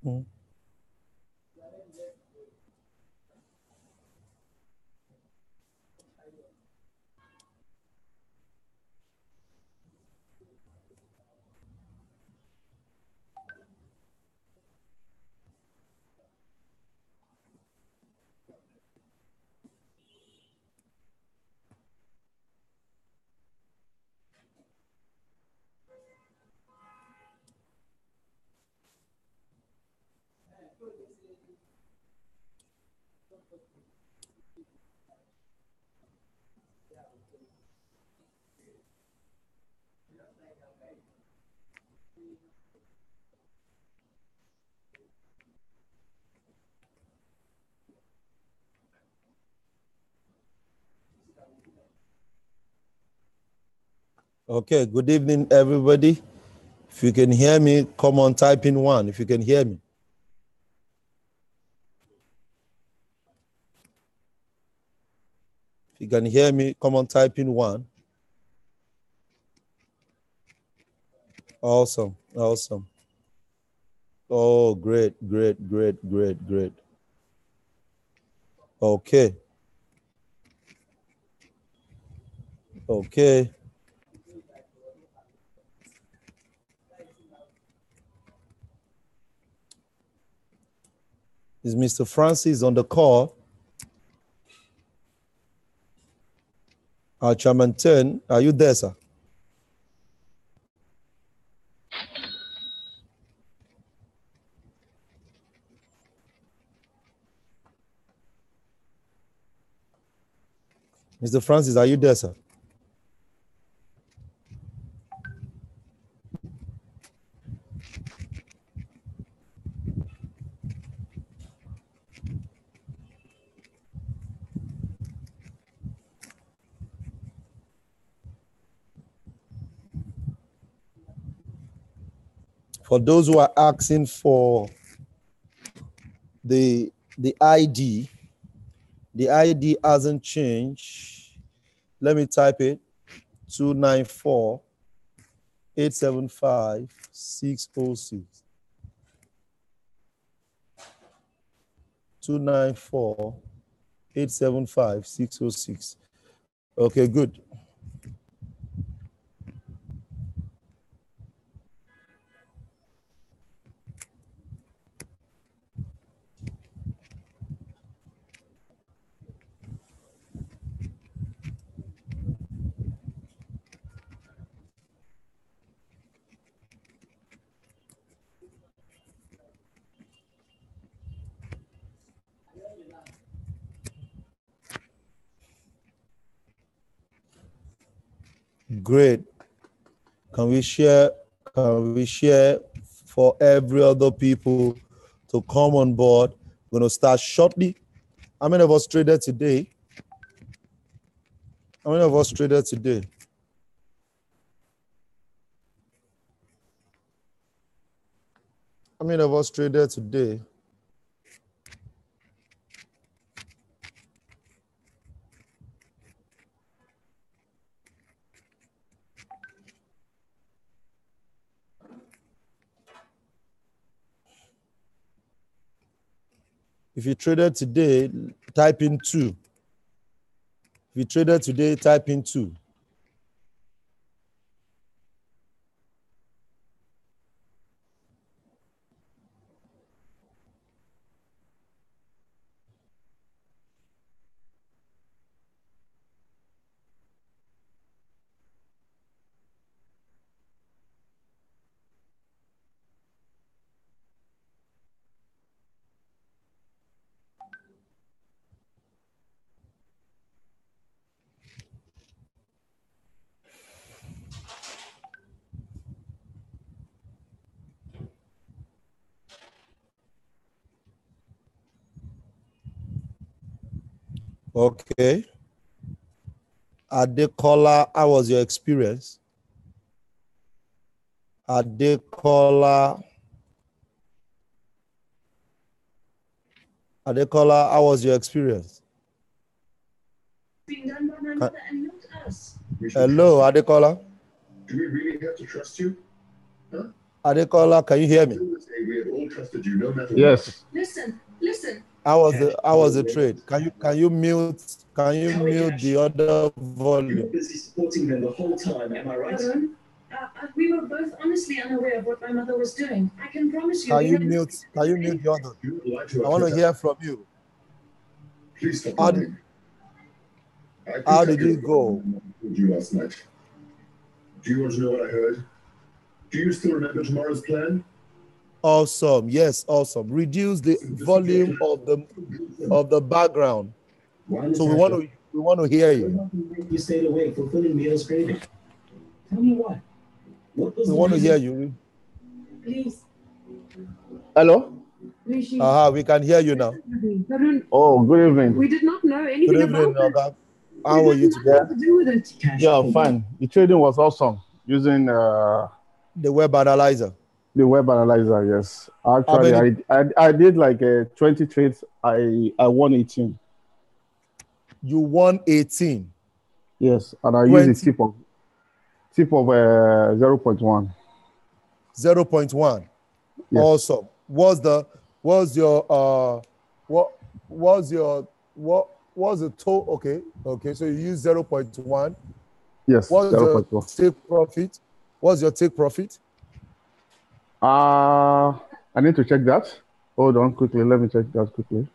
Mm. Okay, good evening, everybody. If you can hear me, come on, type in 1 if you can hear me. If you can hear me, come on, type in 1. Awesome, awesome. Oh, great, great, great, great, great. Okay. Okay. Is Mr. Francis on the call? Our Chairman 10, are you there, sir? Mr. Francis, are you there, sir? For those who are asking for the ID hasn't changed. Let me type it. 294 875 606. 294 875 606. Okay, good. Great. Can we share for every other people to come on board? We're going to start shortly. How many of us traded today? How many of us traded today? How many of us traded today? If you traded today, type in 2. If you traded today, type in 2. Okay. Adekola, how was your experience? Adekola, how was your experience? Hello, Adekola. Do we really have to trust you? Huh? Adekola, can you hear me? Yes. Listen. How was the trade? Can you mute the other volume? You were busy supporting them the whole time, am I right? We were both honestly unaware of what my mother was doing. I can promise you. Can you mute the other? I want to hear from you. Please stop lying. How did it go? You last night. Do you want to know what I heard? Do you still remember tomorrow's plan? Awesome. Yes, awesome. Reduce the volume of the background. So we want to hear you. You stayed awake fulfilling Neil's craving. Tell me what? What was we want to hear you. Please. Hello? We can hear you now. Oh, good evening. We did not know anything good evening, about it. How are you today? To do with it. Yeah, fine. The trading was awesome using the web analyzer. The web analyzer, yes. Actually, I did like 20 trades. I won 18. You won 18? Yes, and I used the tip of 0.1. 0.1. Yes. Awesome. What's the total? Okay. So you use 0.1. Yes. What's your take profit? What's your take profit? I need to check that. Hold on quickly. Let me check that quickly.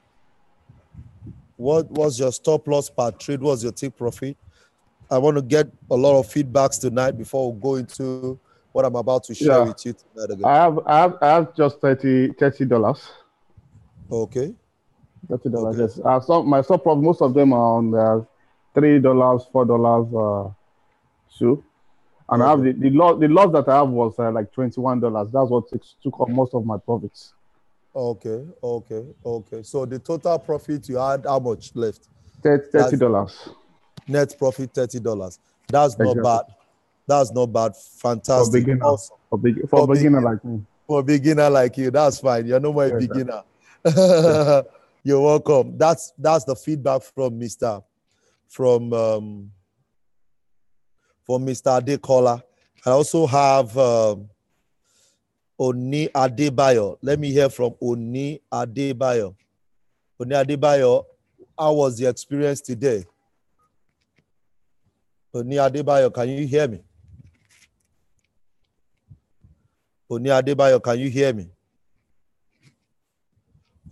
What was your stop loss per trade? What's your take profit? I want to get a lot of feedbacks tonight before we go into what I'm about to share with you tonight again. I have just $30. Okay. $30. Yes. My stop profit, most of them are on $3, $4 too. And I have the loss that I have was like $21. That's what took up most of my profits. Okay. So the total profit you had, how much left? $30. Net profit $30. That's not bad. That's not bad. Fantastic. For beginner. Awesome. For beginner like me. For beginner like you, that's fine. You're no more a beginner. You're welcome. That's the feedback from Mr. Adekola. I also have Oni Adebayo. Let me hear from Oni Adebayo. Oni Adebayo, how was the experience today? Oni Adebayo, can you hear me? Oni Adebayo, can you hear me?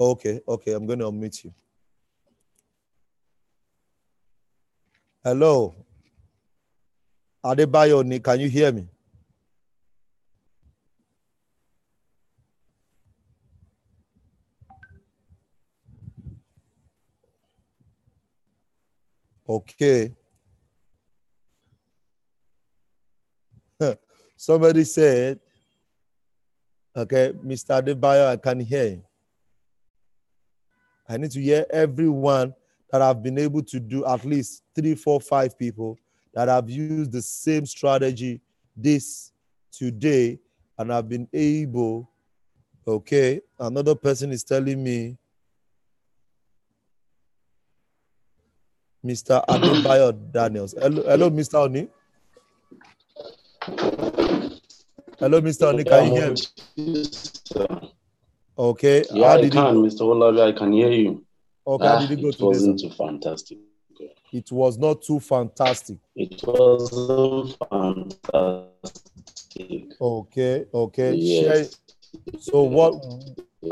Okay, I'm going to unmute you. Hello. Adebayo, can you hear me? Okay. Somebody said, okay, Mr. Adebayo, I can hear you. I need to hear everyone that I've been able to do, at least 3, 4, 5 people that have used the same strategy today and have been able. Okay, another person is telling me, Mr. Adebayo Daniels. Hello, Mr. Oni. Hello, Mr. Oni, can you hear me? Okay. Yeah, I can, Mr. Olabi, I can hear you. Okay, how did it go today? It wasn't too fantastic. It was not too fantastic. It wasn't fantastic. Okay. Yes. So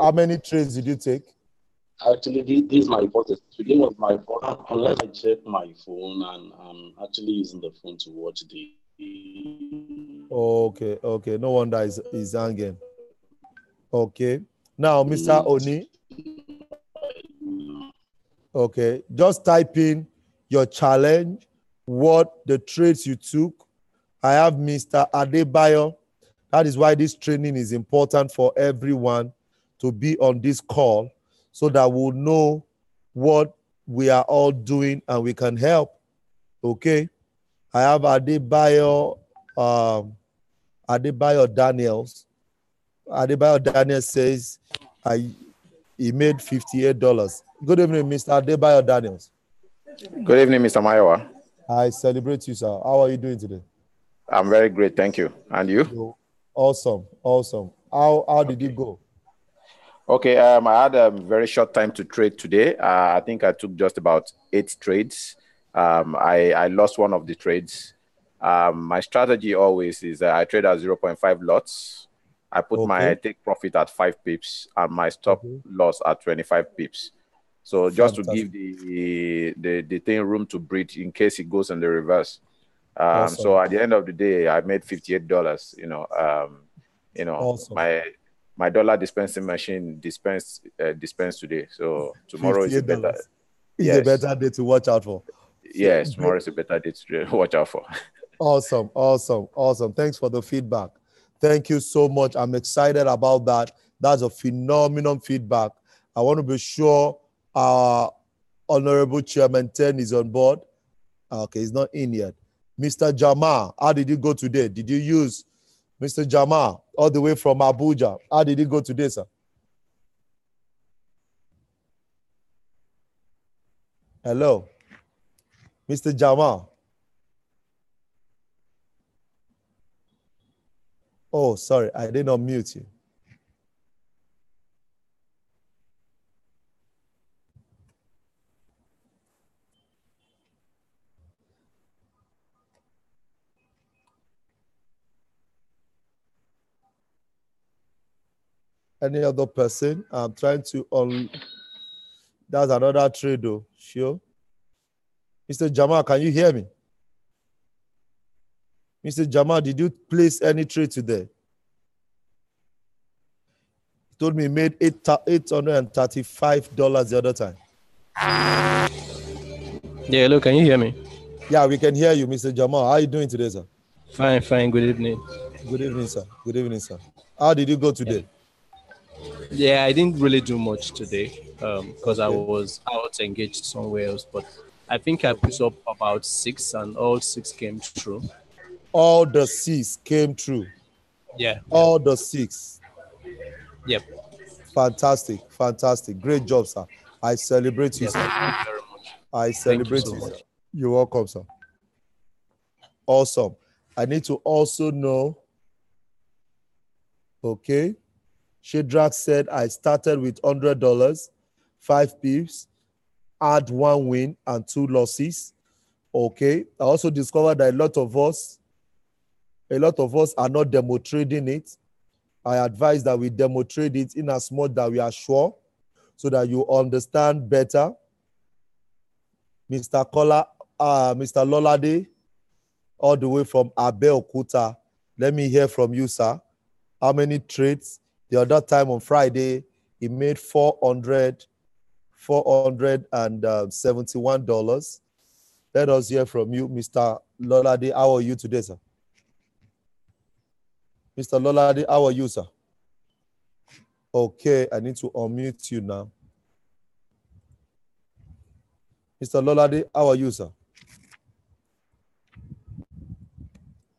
how many trades did you take? Actually, this is my first. Today was my first, unless I check my phone, and I'm actually using the phone to watch the. Okay. No wonder he's hanging. Okay. Now, Mr. Oni. Okay. Just type in your challenge, what the trades you took. I have Mr. Adebayo. That is why this training is important for everyone to be on this call so that we'll know what we are all doing and we can help. Okay. I have Adebayo Daniels. Adebayo Daniels says he made $58. Good evening, Mr. Adebayo Daniels. Good evening, Mr. Mayowa. I celebrate you, sir. How are you doing today? I'm very great, thank you. And you? Awesome. Awesome. How did it go? Okay, I had a very short time to trade today. I think I took just about 8 trades. I lost one of the trades. My strategy always is I trade at 0.5 lots. I put my take profit at 5 pips and my stop loss at 25 pips. So just to give the thing room to breathe in case it goes in the reverse. So at the end of the day, I made $58. Awesome. My dollar dispensing machine dispensed today. So tomorrow is a better. It's a better day to watch out for. Yes, tomorrow is a better day to watch out for. Awesome, awesome, awesome. Thanks for the feedback. Thank you so much. I'm excited about that. That's a phenomenal feedback. I want to be sure our Honorable Chairman 10 is on board. Okay, he's not in yet. Mr. Jamal, how did you go today? Did you use Mr. Jamal all the way from Abuja? How did you go today, sir? Hello, Mr. Jamal. Oh, sorry, I did not mute you. Any other person? I'm trying to that's another trade though. Sure. Mr. Jamal, can you hear me? Mr. Jamal, did you place any trade today? He told me he made $835 the other time. Yeah, hello, can you hear me? Yeah, we can hear you, Mr. Jamal. How are you doing today, sir? Fine. Good evening. Good evening, sir. Good evening, sir. How did you go today? Yeah, I didn't really do much today because I was out engaged somewhere else. But I think I put up about 6 and all 6 came through. All the 6 came through. Yeah. All the 6. Yep. Fantastic. Great job, sir. I celebrate you, sir. Thank you very much. I celebrate you, sir. You're welcome, sir. Awesome. I need to also know, okay, Shadrach said I started with $100, 5 pips, add 1 win and 2 losses. Okay. I also discovered that a lot of us are not demo trading it. I advise that we demo trade it in as much that we are sure so that you understand better. Mr. Lolade, all the way from Abeokuta. Let me hear from you, sir. How many trades? The other time on Friday, he made $471. Let us hear from you, Mr. Lolade. How are you today, sir? Mr. Lolade, how are you, sir? Okay, I need to unmute you now. Mr. Lolade, how are you, sir?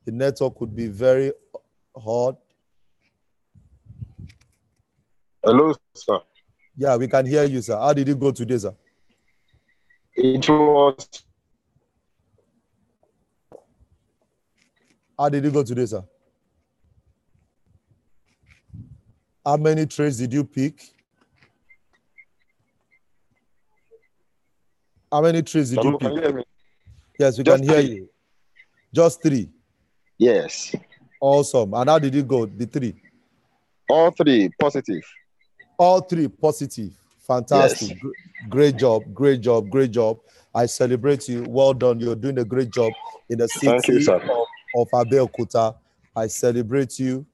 The network could be very hard. Hello, sir. Yeah, we can hear you, sir. How did it go today, sir? How did it go today, sir? How many trades did you pick? How many trades did you pick? Can you hear me? Yes, we can hear you. Just 3? Yes. Awesome. And how did it go, the 3? All 3 positive. All 3 positive. Fantastic. Yes. Great job. I celebrate you. Well done. You're doing a great job in the city of Abeokuta. I celebrate you.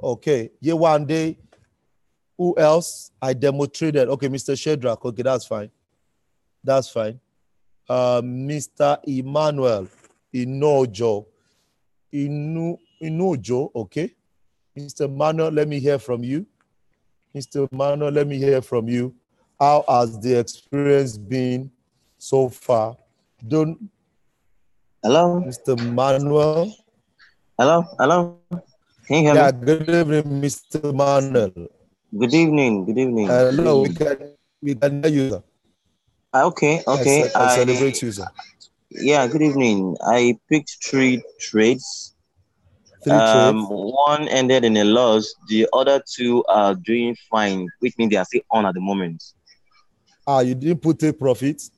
Okay. One day, who else? I demonstrated. Okay, Mr. Shadrach. Okay, that's fine. Mr. Emmanuel Inojo. Okay. Mr. Emmanuel, let me hear from you. Mr. Manuel, let me hear from you. How has the experience been so far? Hello? Mr. Manuel? Hello? Can you hear Yeah, me? good evening, Mr. Manuel. Good evening. Hello, we can hear you, sir. Okay. I celebrate you, sir. Yeah, good evening. I picked 3 trades. 3 trades? One ended in a loss. The other 2 are doing fine, which means they are still on at the moment. You didn't put take profit?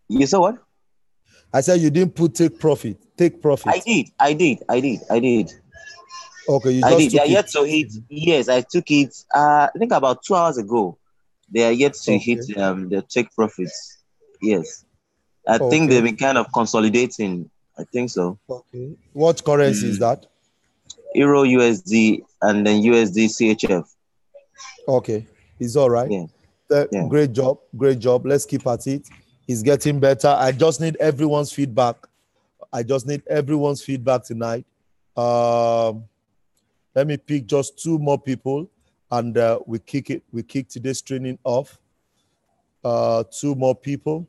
You said what? I said you didn't put take profit. Take profit. I did. Okay, you I just did. They took are it. yet to hit. Yes, I took it. I think about 2 hours ago. They are yet to hit the take profits. Yes, I think they've been kind of consolidating. I think so. Okay. What currency is that? Euro USD and then USD CHF. Okay, it's all right. Yeah. Great job. Let's keep at it. It's getting better. I just need everyone's feedback. Tonight. Let me pick just 2 more people, and we kick today's training off. 2 more people.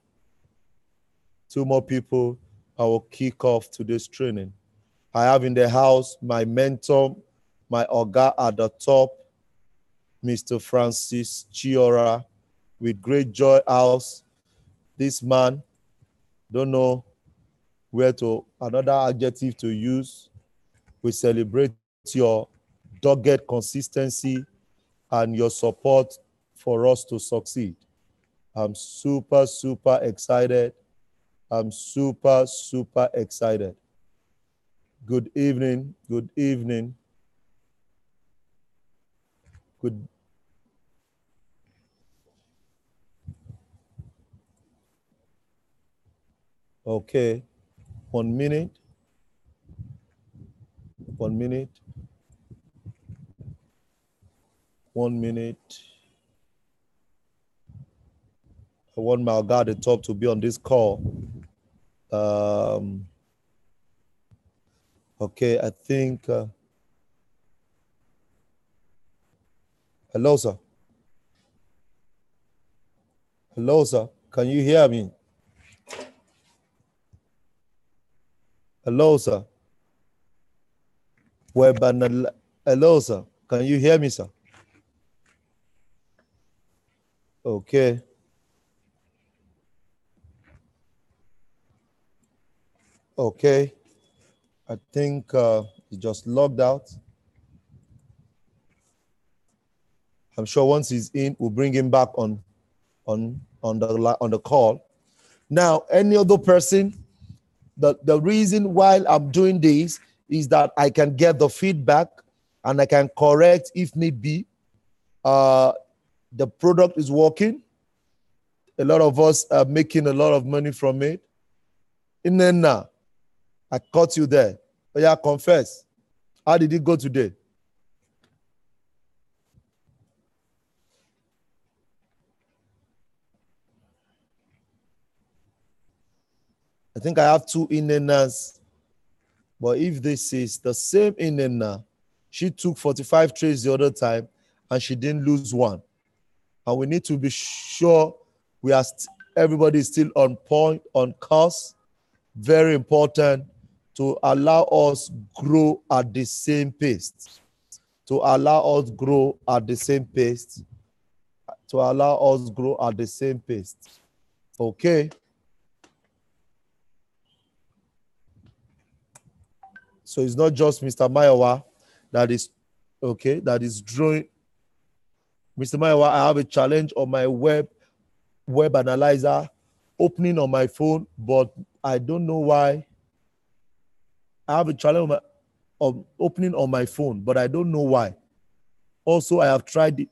I will kick off today's training. I have in the house my mentor, my Oga at the top, Mr. Francis Chiora, with great joy house. This man, don't know another adjective to use. We celebrate your dogged consistency and your support for us to succeed. I'm super excited. Good evening. Okay. 1 minute. I want my guy at the top to be on this call. Okay, I think. Hello, sir. Can you hear me? Hello, sir. Hello, sir. Can you hear me, sir? Okay. Okay. I think he just logged out. I'm sure once he's in, we'll bring him back on the call. Now, any other person, the reason why I'm doing this is that I can get the feedback and I can correct if need be. The product is working. A lot of us are making a lot of money from it. And then now, I caught you there. Oh yeah, confess. How did it go today? I think I have 2 in-and-outs. But if this is the same in-and-out, she took 45 trades the other time and she didn't lose 1. And we need to be sure everybody is still on point, on course. Very important to allow us grow at the same pace. Okay. So it's not just Mr. Mayowa that is drawing. Mr. Mayowa, I have a challenge on my web analyzer opening on my phone, but I don't know why. I have a challenge of opening on my phone, but I don't know why. Also, I have tried it.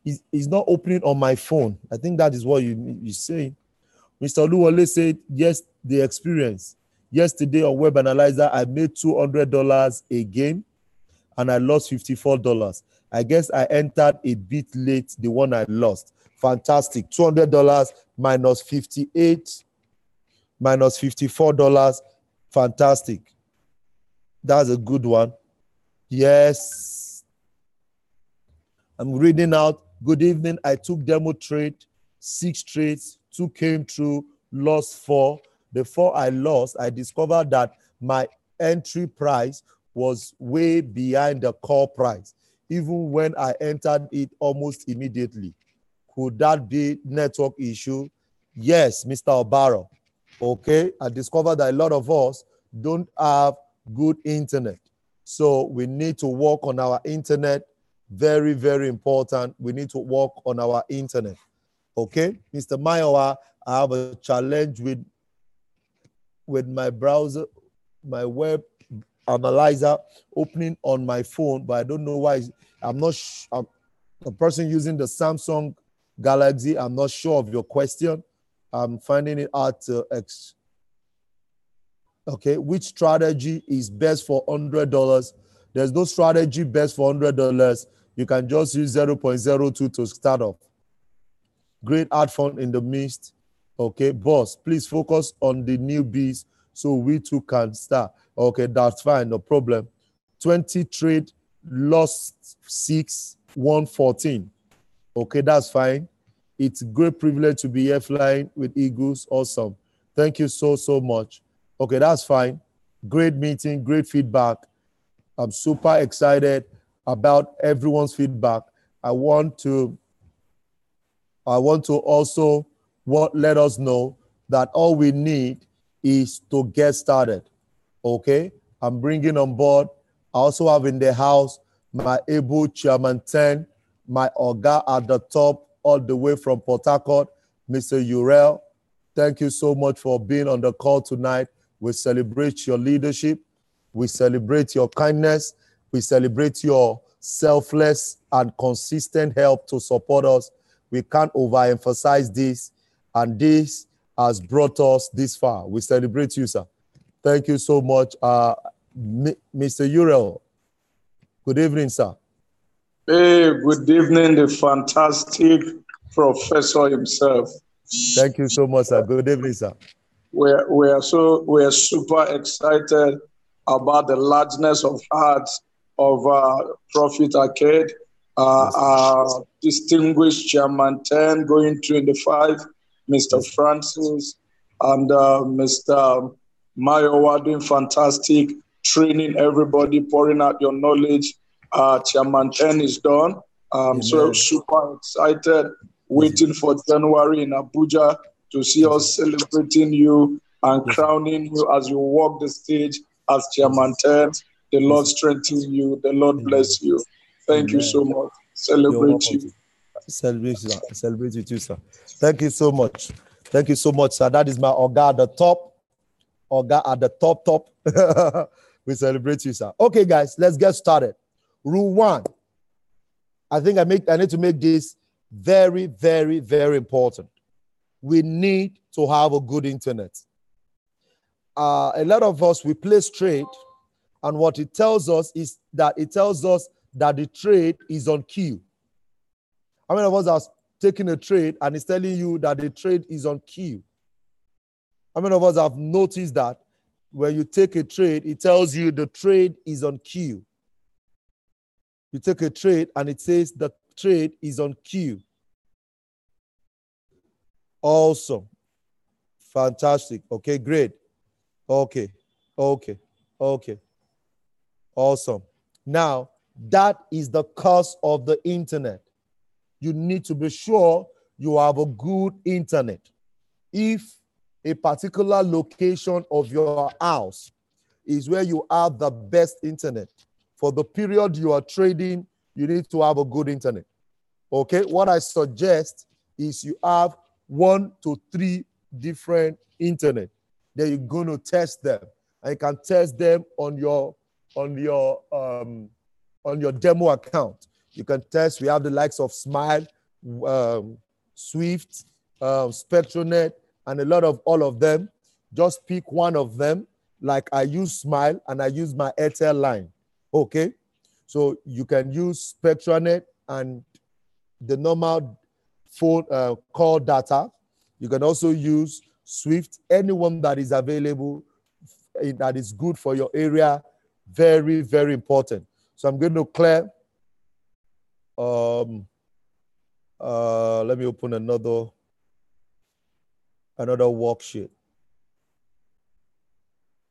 It's not opening on my phone. I think that is what you're saying. Mr. Oluwole said, yes, the experience. Yesterday on Web Analyzer, I made $200 a game and I lost $54. I guess I entered a bit late, the one I lost. Fantastic. $200 minus 58 minus $54. Fantastic. That's a good one. Yes. I'm reading out. Good evening. I took demo trade, 6 trades, 2 came through, lost 4. The 4 I lost, I discovered that my entry price was way behind the call price, even when I entered it almost immediately. Could that be network issue? Yes, Mr. Obaro. Okay, I discovered that a lot of us don't have good internet. So we need to work on our internet. Very, very important. We need to work on our internet. Okay, Mr. Mayowa, I have a challenge with my browser, my web analyzer opening on my phone, but I don't know why. I'm not I'm a person using the Samsung Galaxy. I'm not sure of your question. I'm finding it hard to okay, which strategy is best for $100? There's no strategy best for $100. You can just use 0.02 to start off. Great art fund in the midst. Okay, boss, please focus on the newbies so we too can start. Okay, that's fine, no problem. 20 trade, lost 6, won 14. Okay, that's fine. It's a great privilege to be here flying with Eagles. Awesome. Thank you so, so much. Okay, that's fine. Great meeting, great feedback. I'm super excited about everyone's feedback. I want to also let us know that all we need is to get started. Okay, I'm bringing on board. I also have in the house my able chairman 10, my Oga at the top, all the way from Port Harcourt, Mr. Urel. Thank you so much for being on the call tonight. We celebrate your leadership. We celebrate your kindness. We celebrate your selfless and consistent help to support us. We can't overemphasize this, and this has brought us this far. We celebrate you, sir. Thank you so much. Mr. Urel, good evening, sir. Hey, good evening, the fantastic professor himself. Thank you so much, sir. Good evening, sir. We're super excited about the largeness of heart of Prophet Arcade, our distinguished Chairman 10 going to the 5, Mr. Francis, and Mr. Mayowa doing fantastic, training everybody, pouring out your knowledge. Chairman 10 is done. So super excited, waiting for January in Abuja to see us celebrating you and crowning you as you walk the stage as Chairman 10. The Lord strengthen you. The Lord bless you. Thank you so much. Celebrate you. Celebrate with you, sir. Thank you so much. Thank you so much, sir. That is my Oga at the top. Oga at the top. We celebrate you, sir. Okay, guys, let's get started. Rule 1. I think I need to make this very, very, very important. We need to have a good internet. A lot of us, we play straight, and what it tells us is that the trade is on cue. How many of us are taking a trade and it's telling you that the trade is on cue? How many of us have noticed that when you take a trade, it tells you the trade is on cue? You take a trade and it says the trade is on cue. Awesome. Fantastic. Okay, great. Okay. Awesome. Now, that is the cost of the internet. You need to be sure you have a good internet. If a particular location of your house is where you have the best internet, for the period you are trading, you need to have a good internet. Okay, what I suggest is you have 1 to 3 different internet. Then you're going to test them, and you can test them on your demo account. You can test. We have the likes of Smile, Swift, Spectronet, and a lot of all of them. Just pick one of them. Like I use Smile and I use my Airtel line. Okay, so you can use Spectronet and the normal phone call data. You can also use Swift, anyone that is available that is good for your area. Very, very important. So I'm going to clear Let me open another worksheet.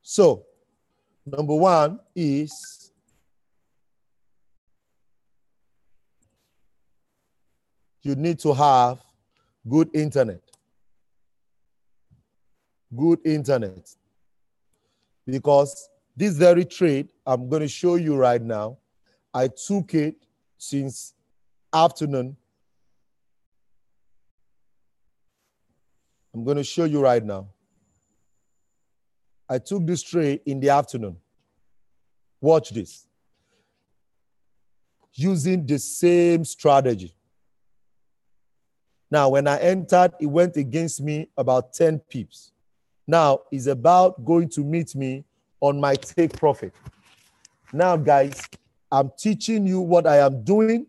So, number one is you need to have good internet. Good internet. Because this very trade I'm going to show you right now, I took it since afternoon. I'm going to show you right now. I took this trade in the afternoon. Watch this. Using the same strategy. Now, when I entered, it went against me about 10 pips. Now, it's about going to meet me on my take profit. Now, guys, I'm teaching you what I am doing,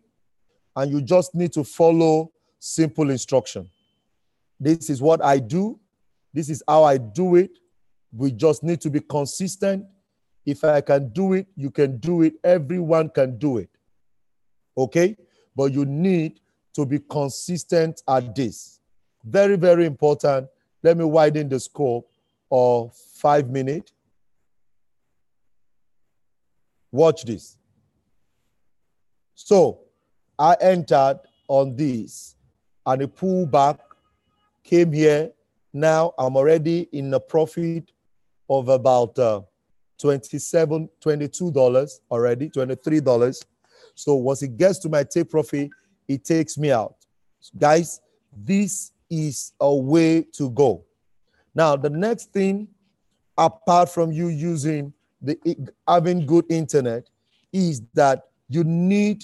and you just need to follow simple instruction. This is what I do. This is how I do it. We just need to be consistent. If I can do it, you can do it. Everyone can do it. Okay? But you need to be consistent at this. Very, very important. Let me widen the scope of 5 minutes. Watch this. So I entered on this and it pulled back, came here. Now I'm already in a profit of about $22 already, $23. So once it gets to my take profit, it takes me out. Guys, this is a way to go. Now, the next thing, apart from you using having good internet, is that you need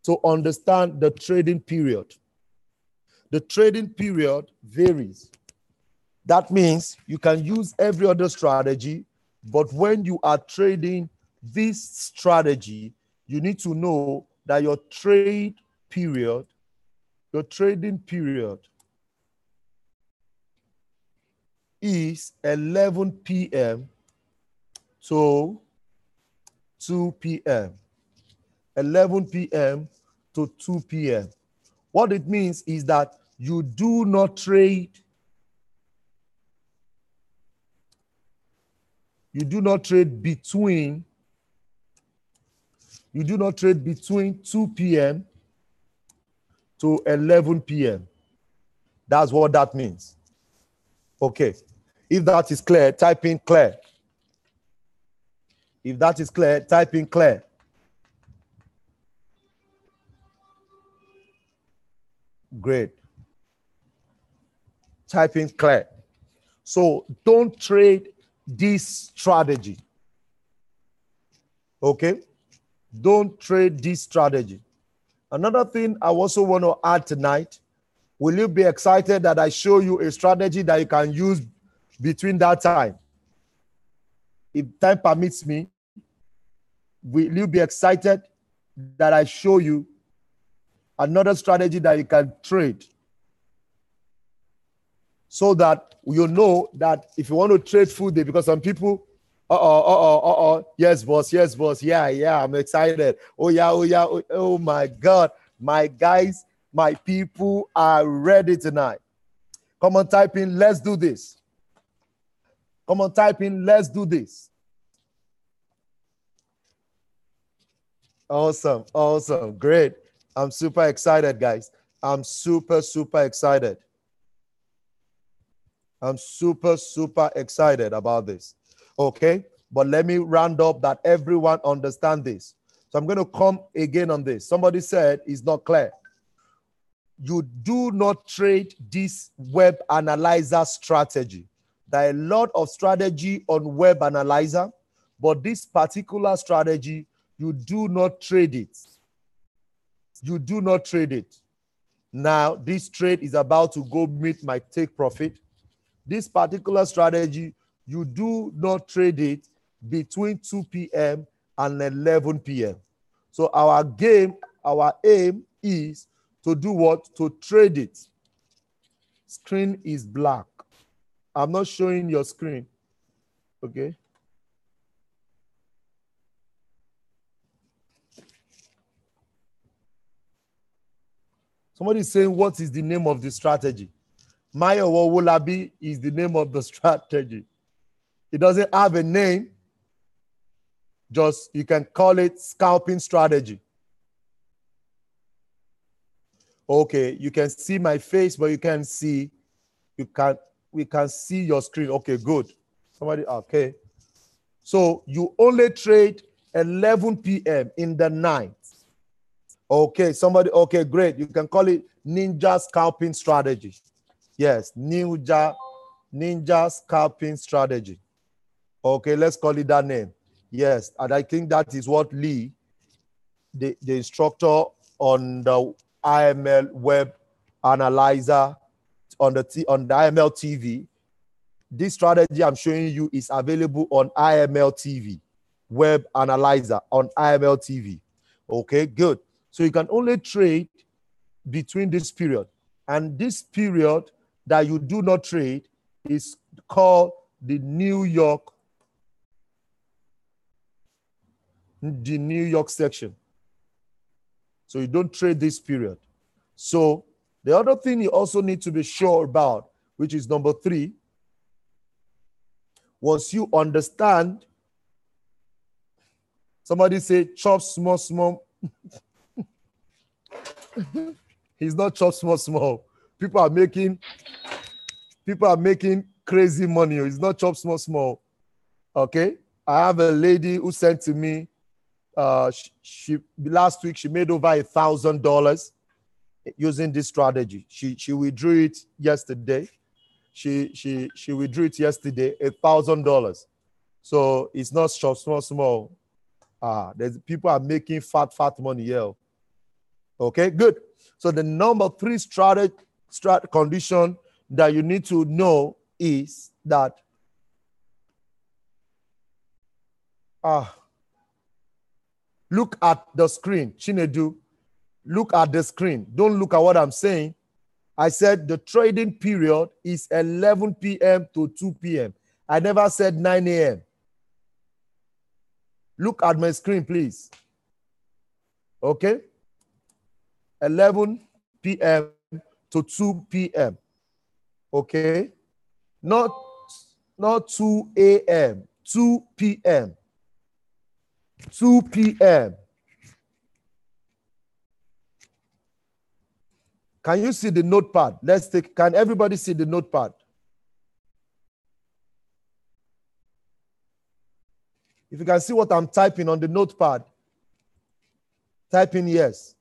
to understand the trading period. The trading period varies. That means you can use every other strategy, but when you are trading this strategy, you need to know that your trading period is 11 p.m. to 2 p.m. 11 p.m. to 2 p.m. What it means is that you do not trade between 2 p.m. to 11 p.m. That's what that means. Okay. If that is clear, type in clear. If that is clear, type in clear. Great. Type in clear. So don't trade this strategy. Okay? Don't trade this strategy. Another thing I also want to add tonight, will you be excited that I show you a strategy that you can use between that time? If time permits me, will you be excited that I show you another strategy that you can trade? So that you know that if you want to trade full day, because some people, yes, boss, yeah, I'm excited. Oh my God, my guys, my people are ready tonight. Come on, type in, let's do this. Come on, type in, let's do this. Awesome, awesome, great. I'm super excited, guys. I'm super excited. I'm super excited about this. Okay, but let me round up that everyone understand this. So I'm going to come again on this. Somebody said it's not clear. You do not trade this web analyzer strategy. There are a lot of strategy on web analyzer, but this particular strategy, you do not trade it. You do not trade it. Now, this trade is about to go meet my take profit. This particular strategy, you do not trade it between 2 p.m. and 11 p.m. So our aim is to do what? To trade it. Screen is black. I'm not showing your screen. Okay. Somebody is saying, what is the name of the strategy? Mayowa Wolabi is the name of the strategy. It doesn't have a name. Just, you can call it scalping strategy. Okay, you can see my face, but you can't see, we can see your screen. Okay, good. Somebody, okay. So you only trade 11 p.m. in the night. Okay, somebody, okay, great. You can call it ninja scalping strategy. Yes, ninja scalping strategy. Okay, let's call it that name. Yes, and I think that is what Lee, the instructor on the IML web analyzer on the IML TV, this strategy I'm showing you is available on IML TV, web analyzer on IML TV. Okay, good. So you can only trade between this period. And this period that you do not trade is called the New York section. So you don't trade this period. So the other thing you also need to be sure about, which is number 3, once you understand, somebody say chop small, small. He's not chop small, small. People are making crazy money. It's not chop small, small. Okay. I have a lady who sent to me, she last week, she made over $1,000 using this strategy. She withdrew it yesterday. She withdrew it yesterday, $1,000. So it's not small, small. There's people are making fat money here. Okay, good. So the number 3 condition that you need to know is that look at the screen. Chinedu, look at the screen. Don't look at what I'm saying. I said the trading period is 11 p.m. to 2 p.m. I never said 9 a.m. Look at my screen, please. Okay? 11 p.m. to 2 p.m. Okay? Not 2 a.m. 2 p.m. 2 p.m. Can you see the notepad? Can everybody see the notepad? If you can see what I'm typing on the notepad, type in yes.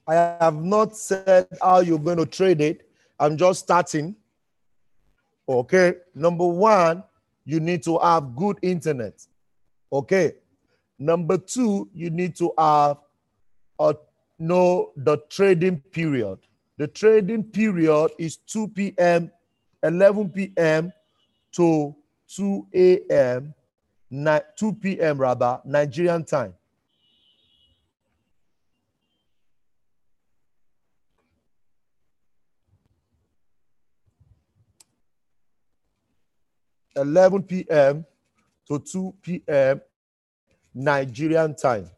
I have not said how you're going to trade it. I'm just starting. Okay. Number 1, you need to have good internet. Okay. Number 2, you need to have know the trading period. The trading period is 2 p.m., 11 p.m. to 2 a.m., 2 p.m. rather, Nigerian time. (11 p.m. to 2 p.m. Nigerian time.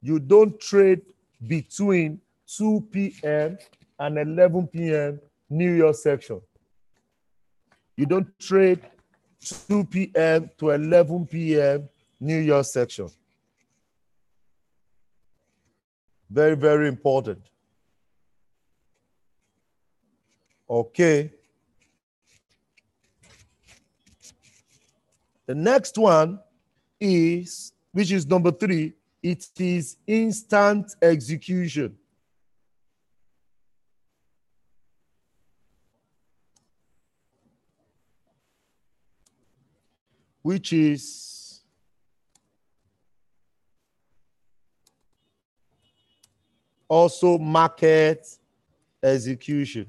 You don't trade between 2 p.m. and 11 p.m. New York section. You don't trade 2 p.m. to 11 p.m. New York section. Very, very important. Okay. The next one is, which is number 3, it is instant execution. Which is also market execution.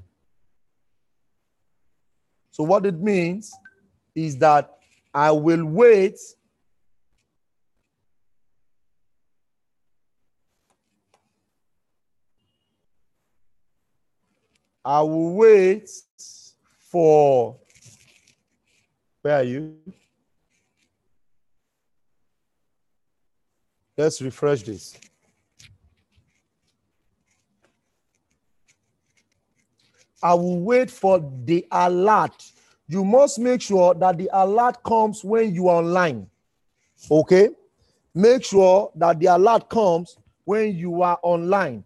So what it means is that I will wait I will wait for, where are you? Let's refresh this. I will wait for the alert. You must make sure that the alert comes when you are online. Okay? Make sure that the alert comes when you are online.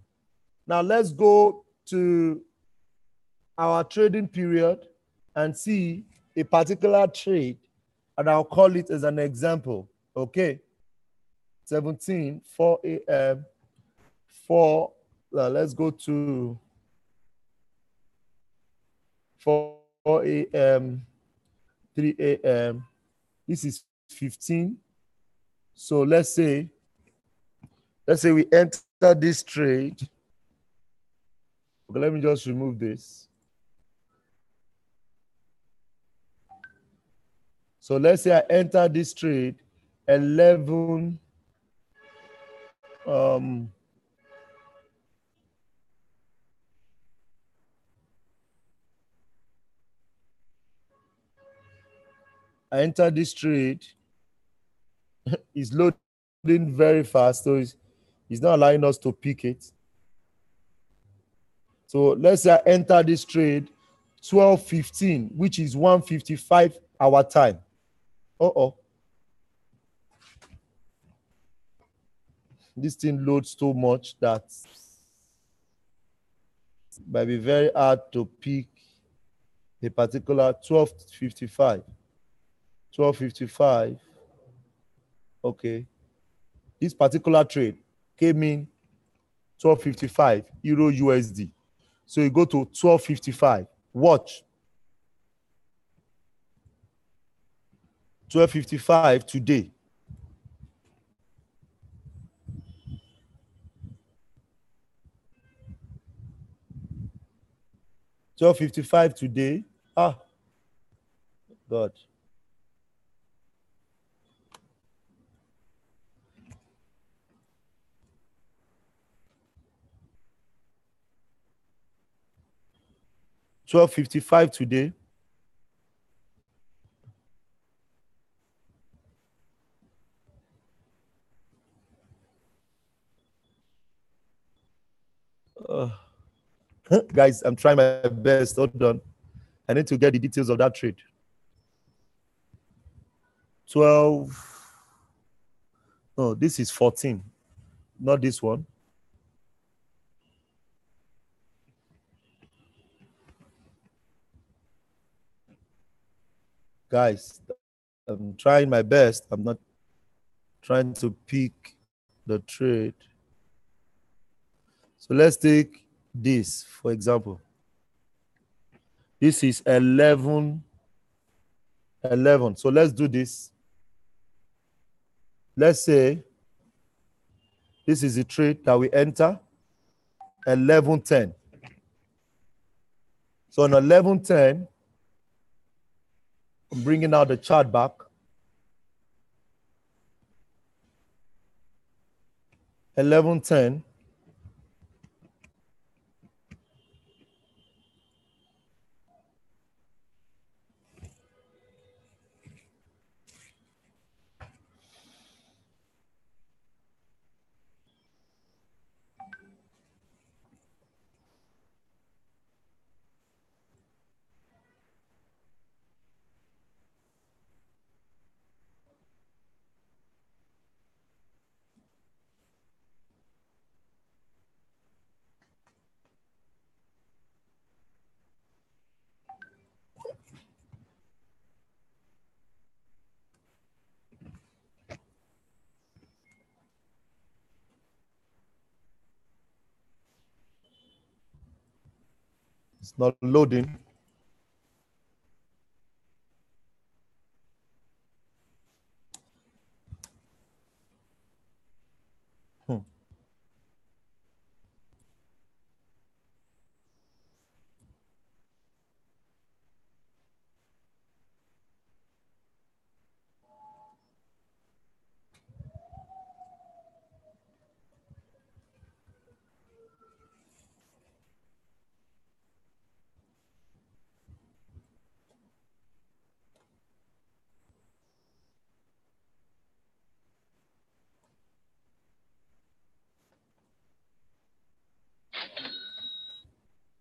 Now let's go to our trading period and see a particular trade, and I'll call it as an example. Okay? 17, 4 a.m. 4, let's go to 4 a.m., 3 a.m. This is 15. So let's say we enter this trade. Okay, let me just remove this. So let's say I enter this trade 11 I enter this trade. It's loading very fast, so it's not allowing us to pick it. So let's say I enter this trade 12:15, which is 1:55 our time. This thing loads so much that it might be very hard to pick a particular 12:55. 12:55. Okay. This particular trade came in 12:55 Euro USD. So you go to 12:55. Watch. 12:55 today. $12.55 today. Ah, God. $12.55 today. Guys, I'm trying my best. Hold on. I need to get the details of that trade. 12. No, this is 14. Not this one. Guys, I'm trying my best. I'm not trying to pick the trade. So let's take this, for example. This is 11. So let's do this. Let's say this is the trade that we enter, 11:10. So on 11:10, I'm bringing out the chart back. 11:10. It's not loading.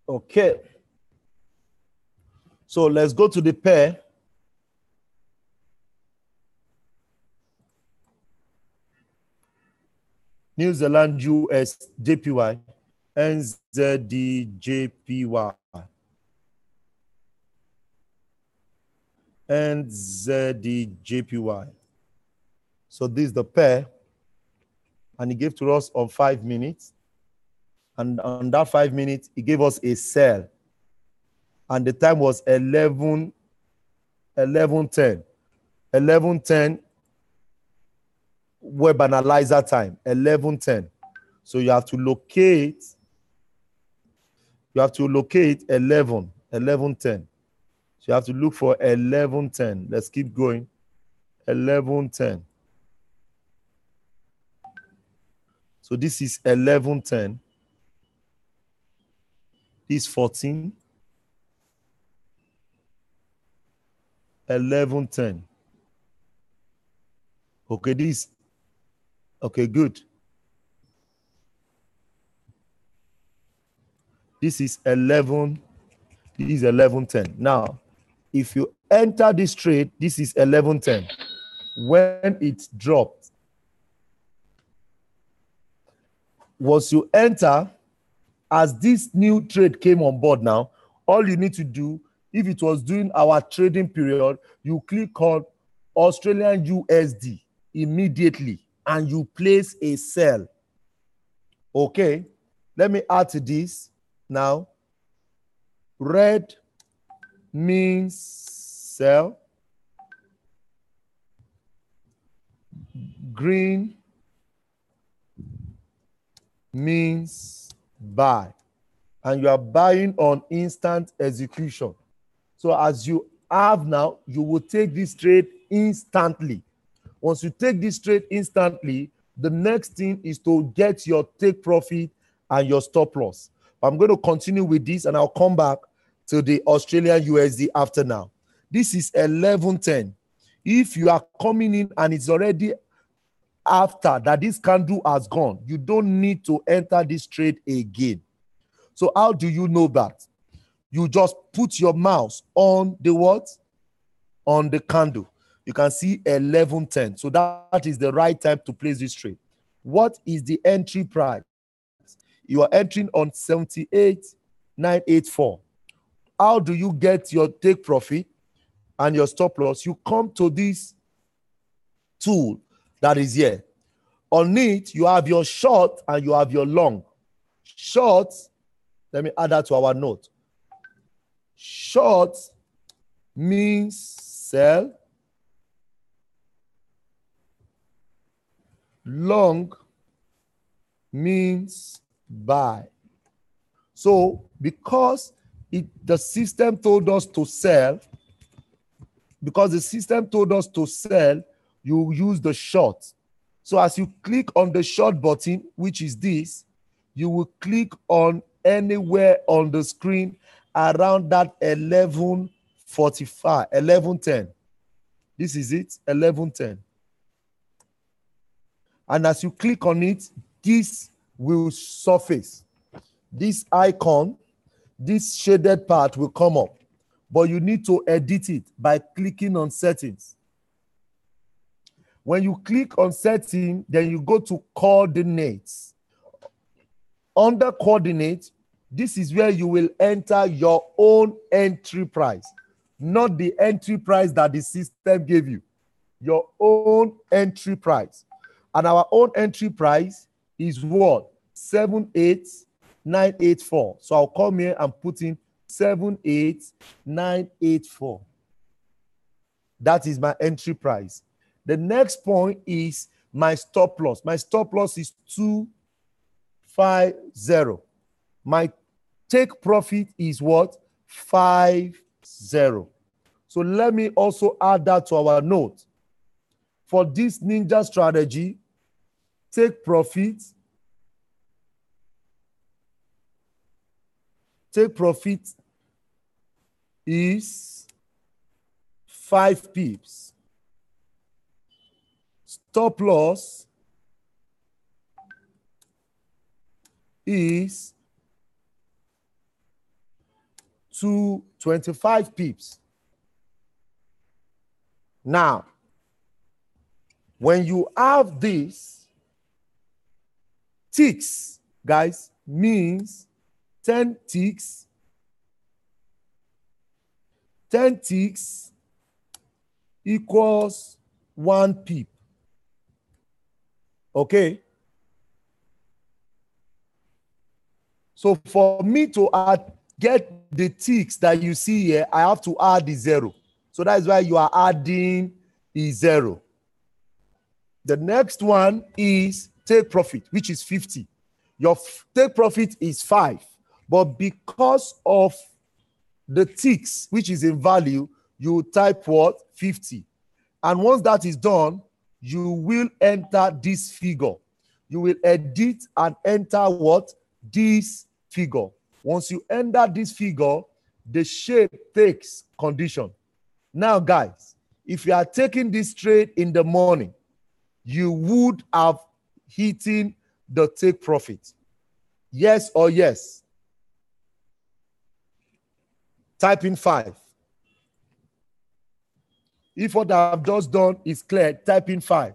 Okay. So let's go to the pair. New Zealand US JPY, NZD JPY, NZD JPY. So this is the pair, and he gave to us on 5 minutes. And on that 5 minutes, he gave us a sell. And the time was 11:10. 11:10 web analyzer time, 11:10. So you have to locate 11:10. So you have to look for 11:10. Let's keep going. 11:10. So this is 11:10. This is 14. 11:10. Okay, this. Okay, good. This is 11. This is 11:10. Now, if you enter this trade, this is 11:10. When it dropped, once you enter, as this new trade came on board now, all you need to do, if it was during our trading period, you click on Australian USD immediately and you place a sell. Okay, let me add to this now. Red means sell. Green means buy. And you are buying on instant execution. So as you have now, you will take this trade instantly. Once you take this trade instantly, the next thing is to get your take profit and your stop loss. I'm going to continue with this and I'll come back to the Australian USD after now. This is 11:10. If you are coming in and it's already after that this candle has gone, you don't need to enter this trade again. So how do you know that? You just put your mouse on the what? On the candle. You can see 11:10. So that is the right time to place this trade. What is the entry price? You are entering on 78,984. How do you get your take profit and your stop loss? You come to this tool that is here. On it, you have your short and you have your long. Short, let me add that to our note. Short means sell. Long means buy. So because the system told us to sell, you use the short. So as you click on the short button, which is this, you will click on anywhere on the screen around that 11:45, 11:10. This is it, 11:10. And as you click on it, this will surface. This icon, this shaded part will come up. But you need to edit it by clicking on settings. When you click on setting, then you go to coordinates. Under coordinates, this is where you will enter your own entry price, not the entry price that the system gave you. Your own entry price. And our own entry price is what? 78,984. So I'll come here and put in 78,984. That is my entry price. The next point is my stop loss. My stop loss is 250. My take profit is what? 50. So let me also add that to our note. For this ninja strategy, take profit is 5 pips. Stop loss is to 25 pips. Now, when you have this, ticks, guys, means 10 ticks. 10 ticks equals 1 pip. Okay? So for me to get the ticks that you see here, I have to add the 0. So that's why you are adding the 0. The next one is take profit, which is 50. Your take profit is 5. But because of the ticks, which is in value, you type what? 50. And once that is done, you will enter this figure. You will edit and enter what? This figure. Once you enter this figure, the shape takes condition. Now, guys, if you are taking this trade in the morning, you would have hitting the take profit. Yes or yes? Type in 5. If what I've just done is clear, type in 5.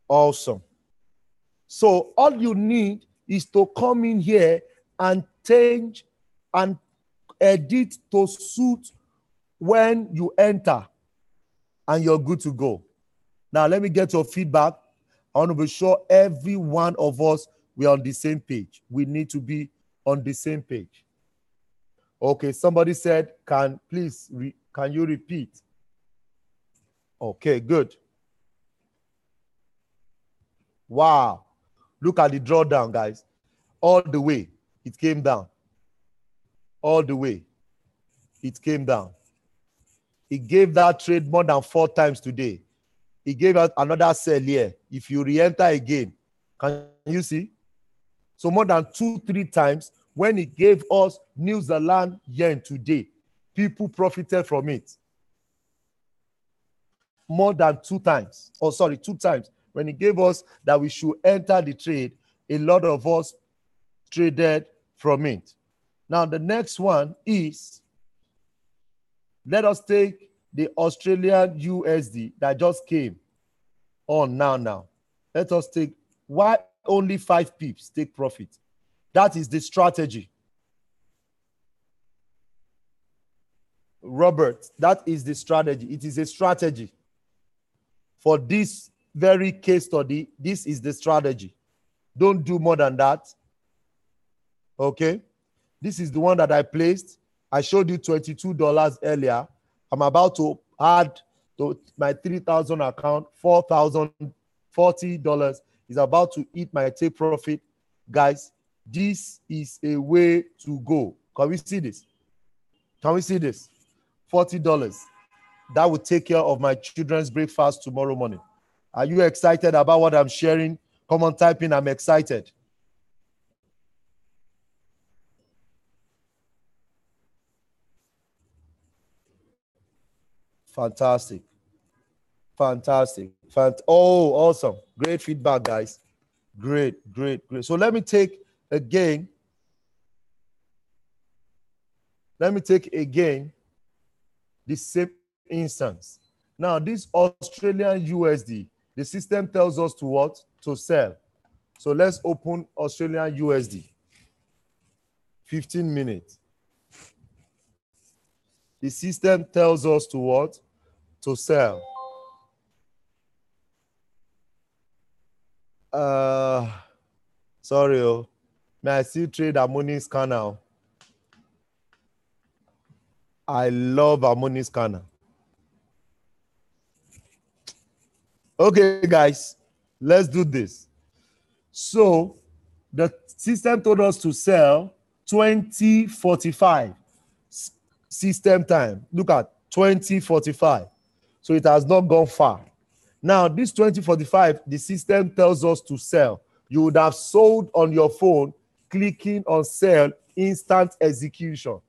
Awesome. So all you need is to come in here and change and edit to suit when you enter, and you're good to go. Now, let me get your feedback. I want to be sure every one of us, we're on the same page. We need to be on the same page. Okay, somebody said, can you repeat? Okay, good. Wow. Look at the drawdown, guys. All the way, it came down. All the way, it came down. It gave that trade more than 4 times today. It gave us another sell here. If you re-enter again, can you see? So more than 2-3 times when it gave us New Zealand yen today, people profited from it. More than 2 times. Oh, sorry, 2 times. When it gave us that we should enter the trade, a lot of us traded from it. Now, the next one is, let us take the Australian USD that just came on now. Let us take, why only 5 pips take profit? That is the strategy. Robert, that is the strategy. It is a strategy. For this very case study, this is the strategy. Don't do more than that. Okay? This is the one that I placed. I showed you $22 earlier. I'm about to add to my 3,000 account, $4,040 is about to eat my take profit. Guys, this is a way to go. Can we see this? Can we see this? $40. That will take care of my children's breakfast tomorrow morning. Are you excited about what I'm sharing? Come on, type in, I'm excited. Fantastic. Fantastic. Oh, awesome. Great feedback, guys. Great. So let me take again the same instance. Now, this Australian USD, the system tells us to what? To sell. So let's open Australian USD. 15 minutes. The system tells us to what? To sell. Sorry, may I still trade Harmony Scanner? I love Harmony Scanner. Okay, guys, let's do this. So the system told us to sell 2045 system time. Look at 2045. So it has not gone far. Now, this 2045, the system tells us to sell. You would have sold on your phone, clicking on sell, instant execution.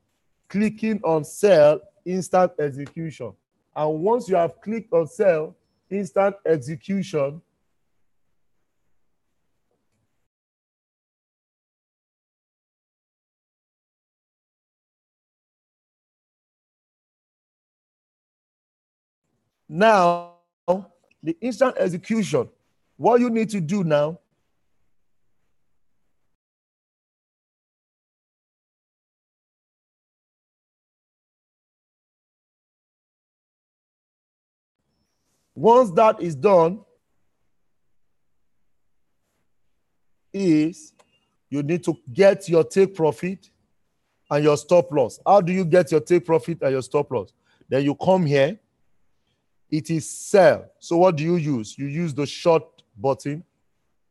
Clicking on sell, instant execution. And once you have clicked on sell, instant execution, now the instant execution, what you need to do now, once that is done, is you need to get your take profit and your stop loss. How do you get your take profit and your stop loss? Then you come here, it is sell. So what do you use? You use the short button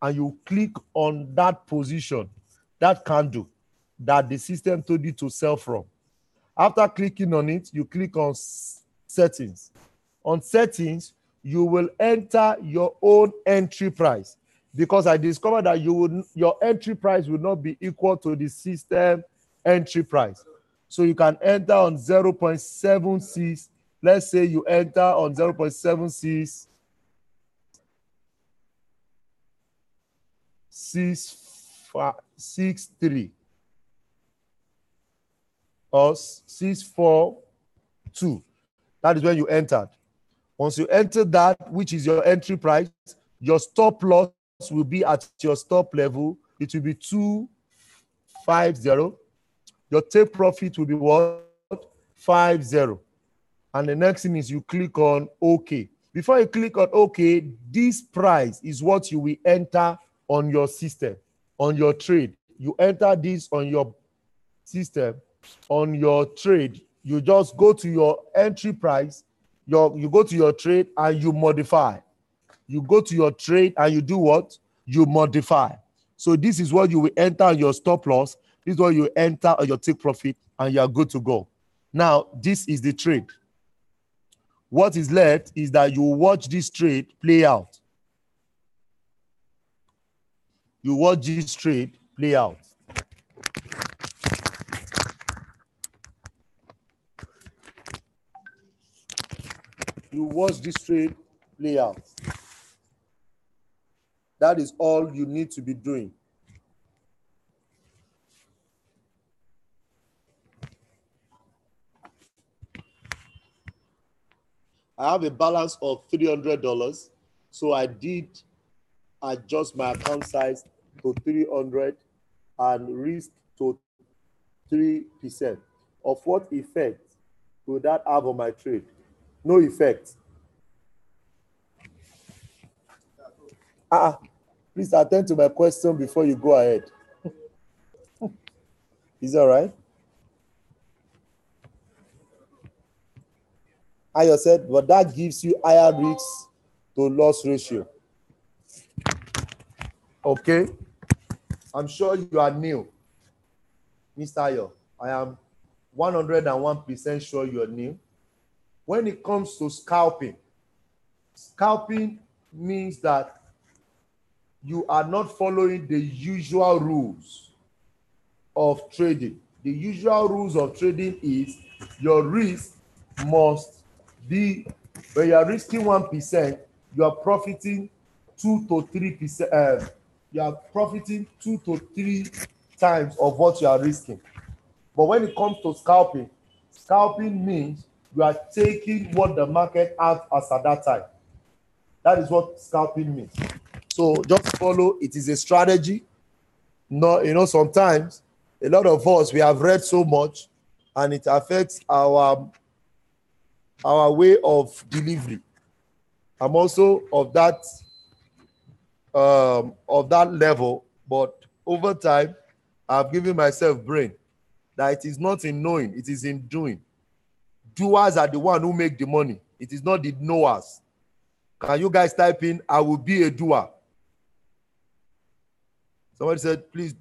and you click on that position, that candle that the system told you to sell from. After clicking on it, you click on settings. On settings, you will enter your own entry price, because I discovered that your entry price will not be equal to the system entry price. So you can enter on 0.76. Let's say you enter on 0.76 663 or 642. That is when you entered. Once you enter that, which is your entry price, your stop loss will be at your stop level. It will be 250. Your take profit will be what? 50. And the next thing is you click on OK. Before you click on OK, this price is what you will enter on your system, on your trade. You enter this on your system, on your trade. You just go to your entry price, you go to your trade and you modify. You go to your trade and you do what? You modify. So this is what you will enter on your stop loss. This is what you enter on your take profit, and you are good to go. Now, this is the trade. What is left is that you watch this trade play out. You watch this trade play out. You watch this trade play out. That is all you need to be doing. I have a balance of $300, so I did adjust my account size to 300 and risk to 3%. Of what effect will that have on my trade? No effect. Please attend to my question before you go ahead. Is that all right? Ayo said, but that gives you higher risk to loss ratio. Okay. I'm sure you are new, Mr. Ayo. I am 101% sure you are new. When it comes to scalping, scalping means that you are not following the usual rules of trading. The usual rules of trading is your risk must be, when you are risking 1%, you are profiting 2 to 3%. You are profiting 2 to 3 times of what you are risking. But when it comes to scalping, scalping means you are taking what the market has as at that time. That is what scalping means. So just follow. It is a strategy. No, sometimes a lot of us, we have read so much and it affects our way of delivery. I'm also of that level, but over time, I've given myself brain that it is not in knowing, it is in doing. Doers are the one who make the money. It is not the knowers. Can you guys type in, I will be a doer? Somebody said, please,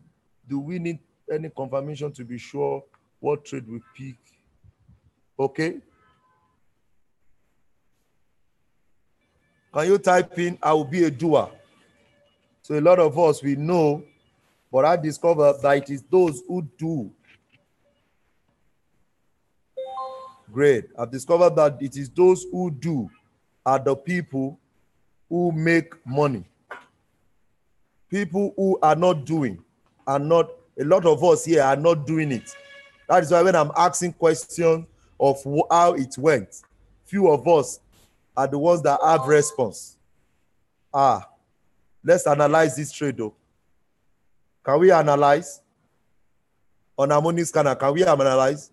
do we need any confirmation to be sure what trade we pick? Okay. Can you type in, I will be a doer? So a lot of us, we know, but I discovered that it is those who do Great. I've discovered that it is those who do are the people who make money. People who are not doing are not, a lot of us here are not doing it. That is why when I'm asking questions of how it went, few of us are the ones that have response. Let's analyze this trade though. Can we analyze? On harmonic scanner, can we analyze?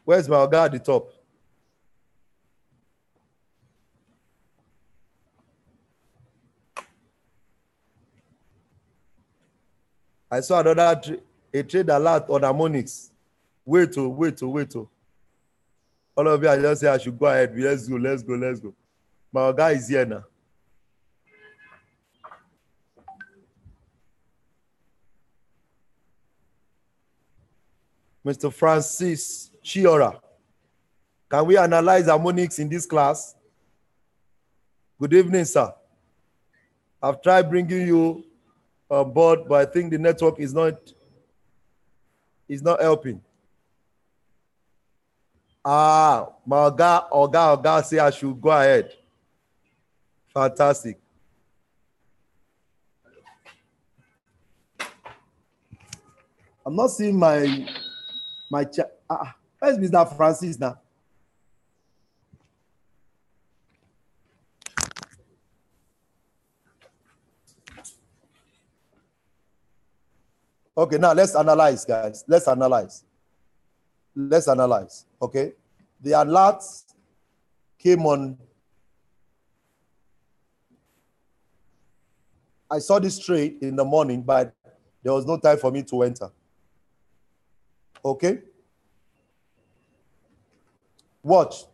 Where's my guy at the top? I saw another a trade alert on harmonics. Wait. All of you, I just say I should go ahead. Let's go. My guy is here now. Mr. Francis Chiora, can we analyze harmonics in this class? Good evening, sir. I've tried bringing you on board, but I think the network is not helping. My Oga say I should go ahead. Fantastic. I'm not seeing my chat. Where's Mr. Francis now? Okay, now let's analyze, guys. Let's analyze. Okay. The alert came on. I saw this trade in the morning, but there was no time for me to enter. Okay. Watch.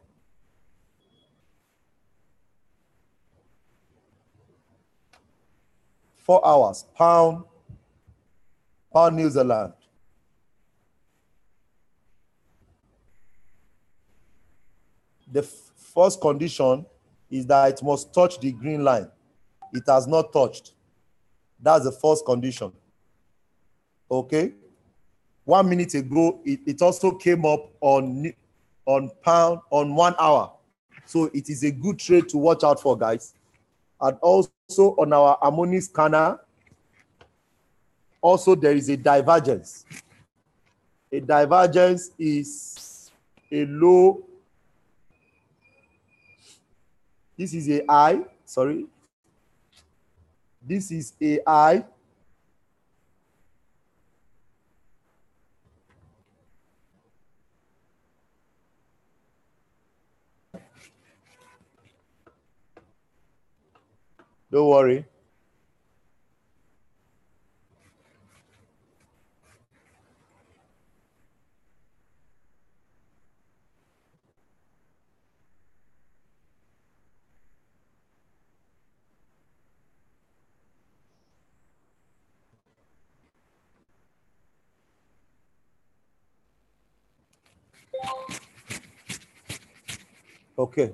Four hours. Pound New Zealand. The first condition is that it must touch the green line. It has not touched. That's the first condition. Okay. 1 minute ago, it also came up on pound on 1 hour. So it is a good trade to watch out for, guys. And also on our harmonic scanner, also there is a divergence. A divergence is a low. This is a high, sorry. This is a high. Don't worry. Okay.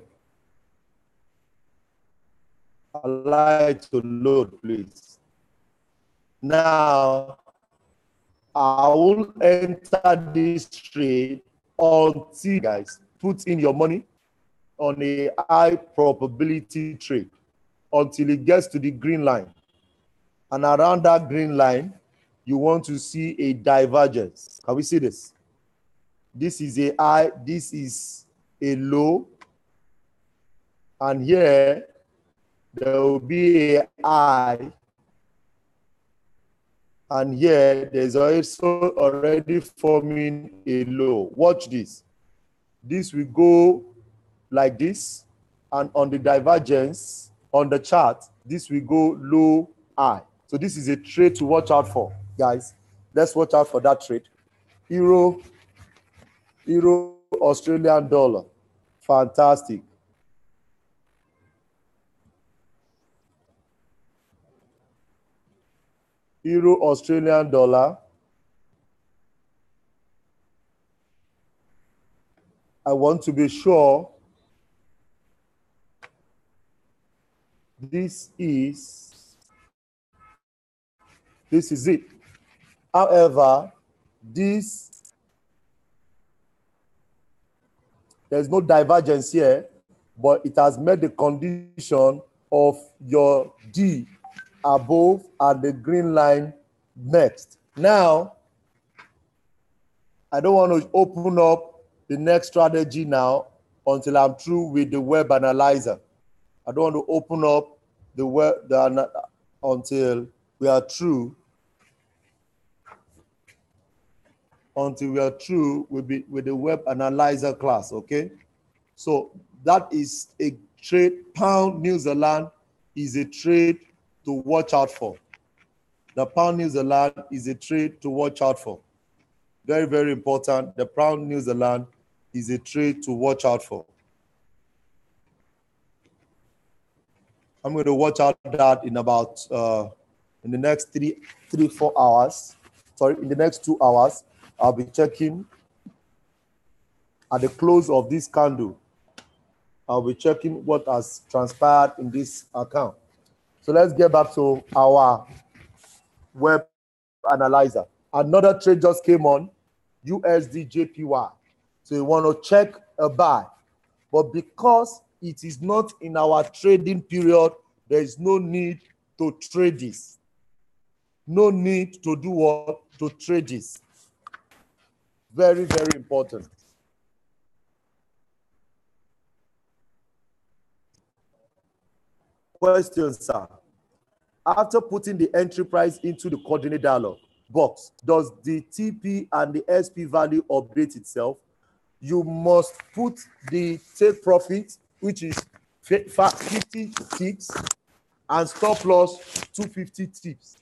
Allow it to load, please. Now, I will enter this trade until, guys, put in your money on a high probability trade until it gets to the green line. And around that green line, you want to see a divergence. Can we see this? This is a high, this is a low. And here, there will be a high. And here, there's also already forming a low. Watch this. This will go like this. And on the divergence, on the chart, this will go low, high. So this is a trade to watch out for, guys. Let's watch out for that trade. Euro, Australian dollar. Fantastic. Euro, Australian dollar. I want to be sure this is it. However, this There's no divergence here, but it has met the condition of your D above and the green line next. Now, I don't want to open up the next strategy now until I'm through with the web analyzer. I don't want to open up the web until we are through. Until we are through with the web analyzer class, okay? So that is a trade. Pound New Zealand is a trade to watch out for. The pound New Zealand is a trade to watch out for. Very, very important. The pound New Zealand is a trade to watch out for. I'm going to watch out that in about in the next 4 hours. Sorry, in the next 2 hours, I'll be checking at the close of this candle. I'll be checking what has transpired in this account. So let's get back to our web analyzer. Another trade just came on, USD JPY. So you want to check a buy. But because it is not in our trading period, there is no need to trade this. No need to do what? To trade this. Very, very important. Question, sir. After putting the entry price into the coordinate dialog box, does the TP and the SP value update itself? You must put the take profit, which is 50 ticks, and stop loss 250 ticks.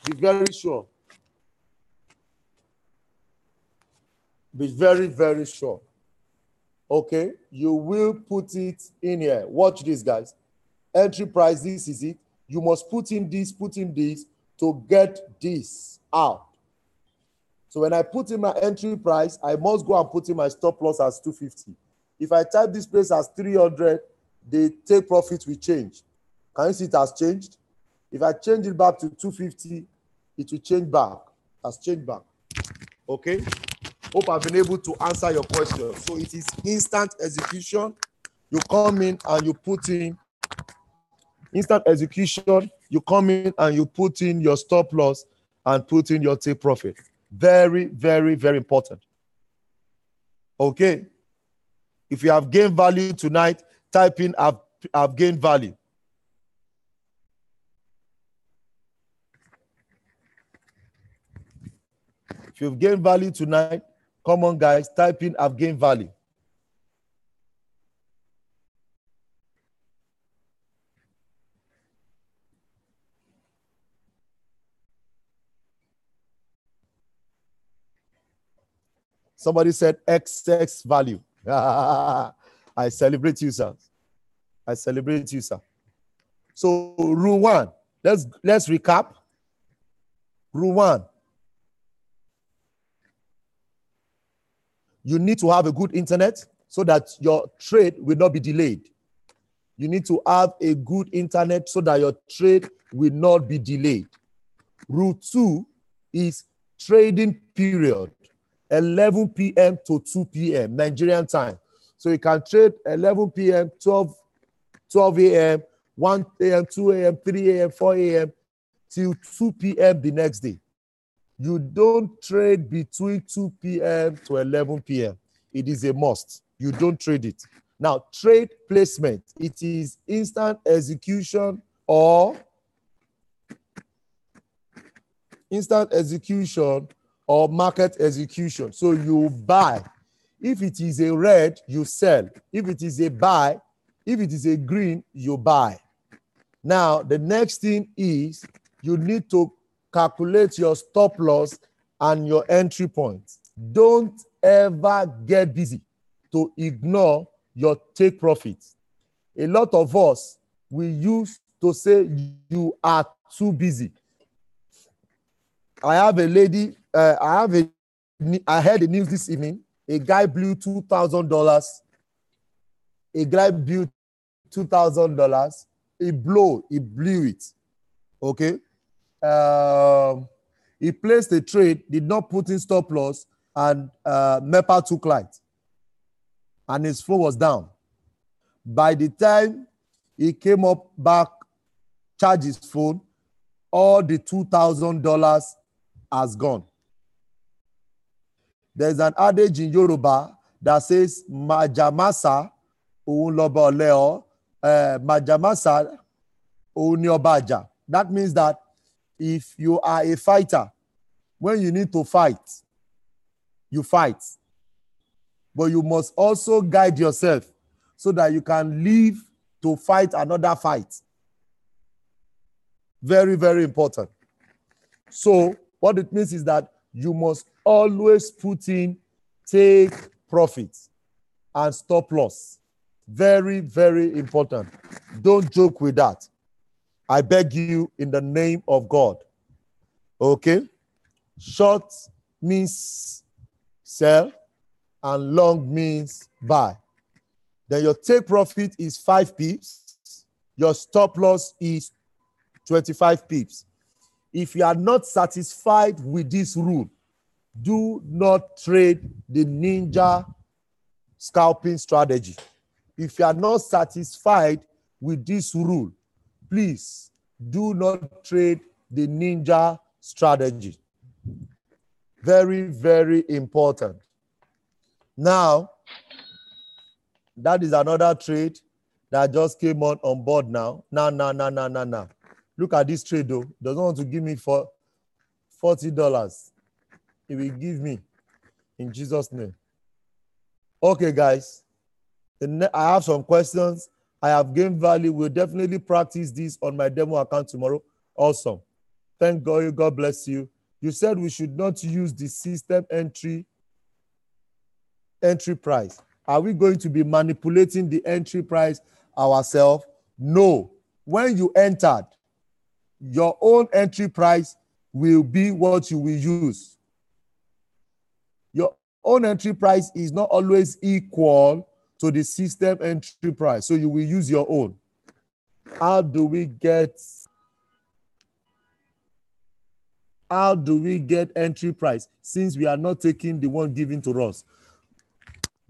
Be very sure. Be very, very sure. Okay, you will put it in here. Watch this, guys. Entry price, this is it. You must put in this to get this out. So when I put in my entry price, I must go and put in my stop loss as 250. If I type this place as 300, the take profit will change. Can you see it has changed? If I change it back to 250, it will change back. Has changed back. Okay? Hope I've been able to answer your question. So it is instant execution. You come in and you put in instant execution. You come in and you put in your stop loss and put in your take profit. Very, very, very important. Okay. If you have gained value tonight, type in I've gained value. If you've gained value tonight, come on, guys, type in I've gained value. Somebody said XX value. I celebrate you, sir. I celebrate you, sir. So rule one, let's recap. Rule one, you need to have a good internet so that your trade will not be delayed. You need to have a good internet so that your trade will not be delayed. Rule two is trading period, 11 p.m. to 2 p.m. Nigerian time. So you can trade 11 p.m., 12 a.m., 1 a.m., 2 a.m., 3 a.m., 4 a.m. till 2 p.m. the next day. You don't trade between 2 p.m. to 11 p.m. It is a must. You don't trade it. Now, trade placement. It is instant execution or market execution. So you buy. If it is a red, you sell. If it is a buy, if it is a green, you buy. Now, the next thing is you need to calculate your stop loss and your entry points. Don't ever get busy to ignore your take profits. A lot of us, we used to say you are too busy. I have a lady, I heard the news this evening. A guy blew $2,000. A guy blew $2,000. He blew it. Okay. He placed a trade, did not put in stop loss, and MEPA took light. and his phone was down. By the time he came up back, charged his phone, all the $2,000 has gone. There's an adage in Yoruba that says, Majamasa Loba Leo, Majamasa Uniobaja. That means that if you are a fighter, when you need to fight, you fight. But you must also guide yourself so that you can live to fight another fight. Very, very important. So what it means is that you must always put in take profit and stop loss. Very, very important. Don't joke with that. I beg you in the name of God. Okay? Short means sell and long means buy. Then your take profit is 5 pips. Your stop loss is 25 pips. If you are not satisfied with this rule, do not trade the ninja scalping strategy. If you are not satisfied with this rule, please do not trade the ninja strategy. Very, very important. Now, that is another trade that just came on board now. Now. Look at this trade though. Doesn't want to give me for $40. He will give me in Jesus' name. Okay, guys. I have some questions. I have gained value. We'll definitely practice this on my demo account tomorrow. Awesome. Thank God. God bless you. You said we should not use the system entry price. Are we going to be manipulating the entry price ourselves? No. When you entered, your own entry price will be what you will use. Your own entry price is not always equal to the system entry price, so you will use your own. How do we get entry price since we are not taking the one given to us?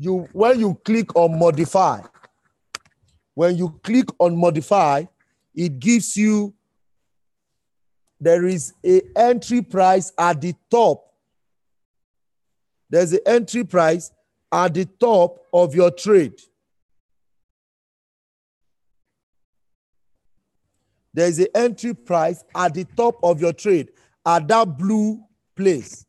When you click on modify, it gives you, there is an entry price at the top. There's an entry price at the top of your trade. There's an entry price at the top of your trade, at that blue place.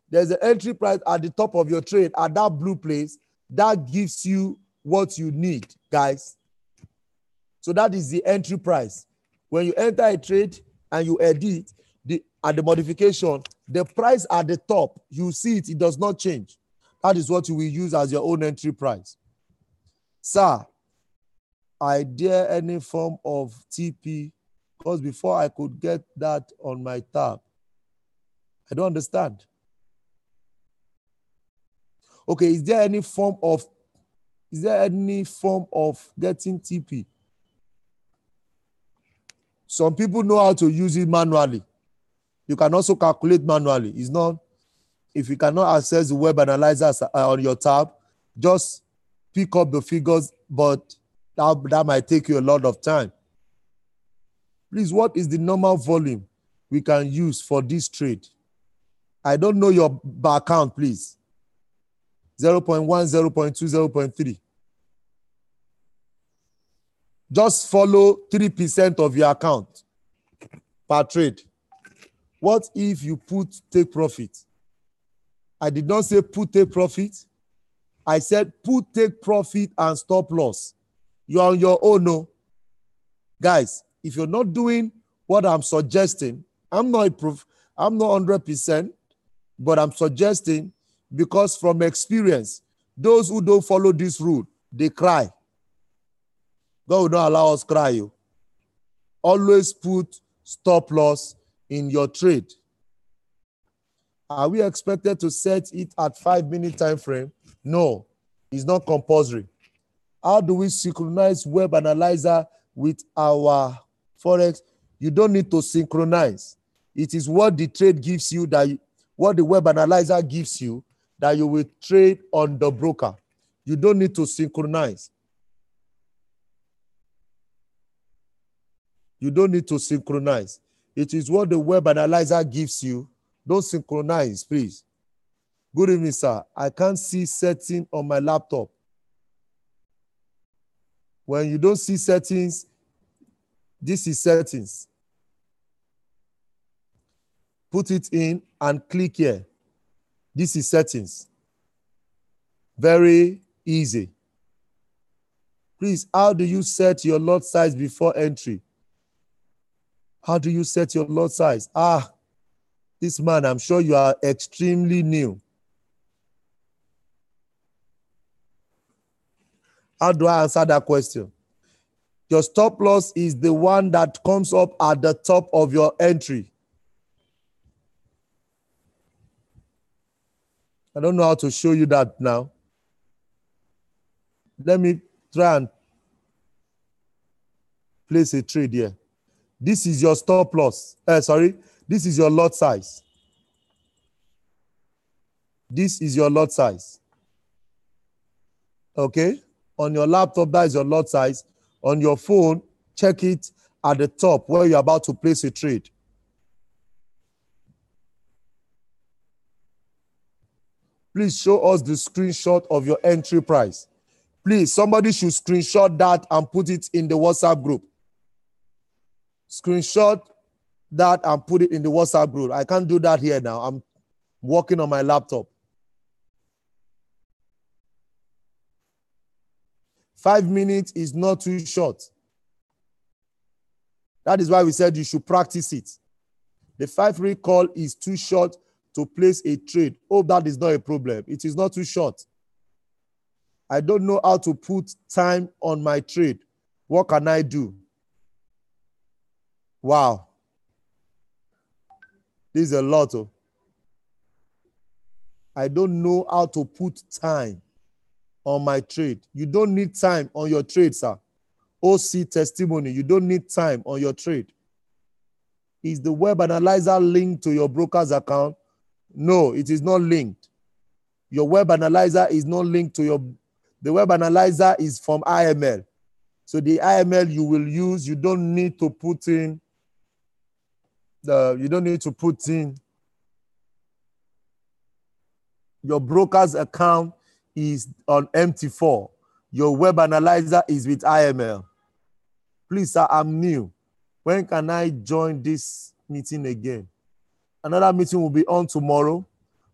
There's an entry price at the top of your trade, at that blue place. That gives you what you need, guys. So that is the entry price. When you enter a trade and you edit at the modification, the price at the top, you see it does not change. That is what you will use as your own entry price. Sir, I dare any form of TP, because before I could get that on my tab. I don't understand. Okay, is there any form of getting TP? Some people know how to use it manually. You can also calculate manually. It's not, if you cannot access the web analyzer on your tab, just pick up the figures, but that might take you a lot of time. Please, what is the normal volume we can use for this trade? I don't know your account, please. 0.1, 0.2, 0.3. Just follow 3% of your account per trade. What if you put take profit? I did not say put take profit. I said put take profit and stop loss. You're on your own. No. Guys, if you're not doing what I'm suggesting, I'm not 100%, but I'm suggesting, because from experience, those who don't follow this rule, they cry. God will not allow us cry. You always put stop loss in your trade. Are we expected to set it at 5-minute time frame? No, it's not compulsory. How do we synchronize web analyzer with our Forex? You don't need to synchronize. It is what the trade gives you, what the web analyzer gives you, that you will trade on the broker. You don't need to synchronize. You don't need to synchronize. It is what the web analyzer gives you. Don't synchronize, please. Good evening, sir. I can't see setting on my laptop. When you don't see settings, this is settings. Put it in and click here. This is settings. Very easy. Please, how do you set your lot size before entry? How do you set your lot size? This man, I'm sure you are extremely new. How do I answer that question? Your stop loss is the one that comes up at the top of your entry. I don't know how to show you that now. Let me try and place a trade here. This is your stop loss. This is your lot size. This is your lot size. Okay? On your laptop, that is your lot size. On your phone, check it at the top where you're about to place a trade. Please show us the screenshot of your entry price. Please, somebody should screenshot that and put it in the WhatsApp group. Screenshot that and put it in the WhatsApp group. I can't do that here now. I'm working on my laptop. 5 minutes is not too short. That is why we said you should practice it. The 5-minute call is too short to place a trade. Oh, that is not a problem. It is not too short. I don't know how to put time on my trade. What can I do? Wow. This is a lot. I don't know how to put time on my trade. You don't need time on your trade, sir. OC testimony, you don't need time on your trade. Is the web analyzer linked to your broker's account? No, it is not linked. Your web analyzer is not linked to your... The web analyzer is from IML. So the IML you will use, you don't need to put in your broker's account is on MT4. Your web analyzer is with IML. Please, sir, I'm new. When can I join this meeting again? Another meeting will be on tomorrow,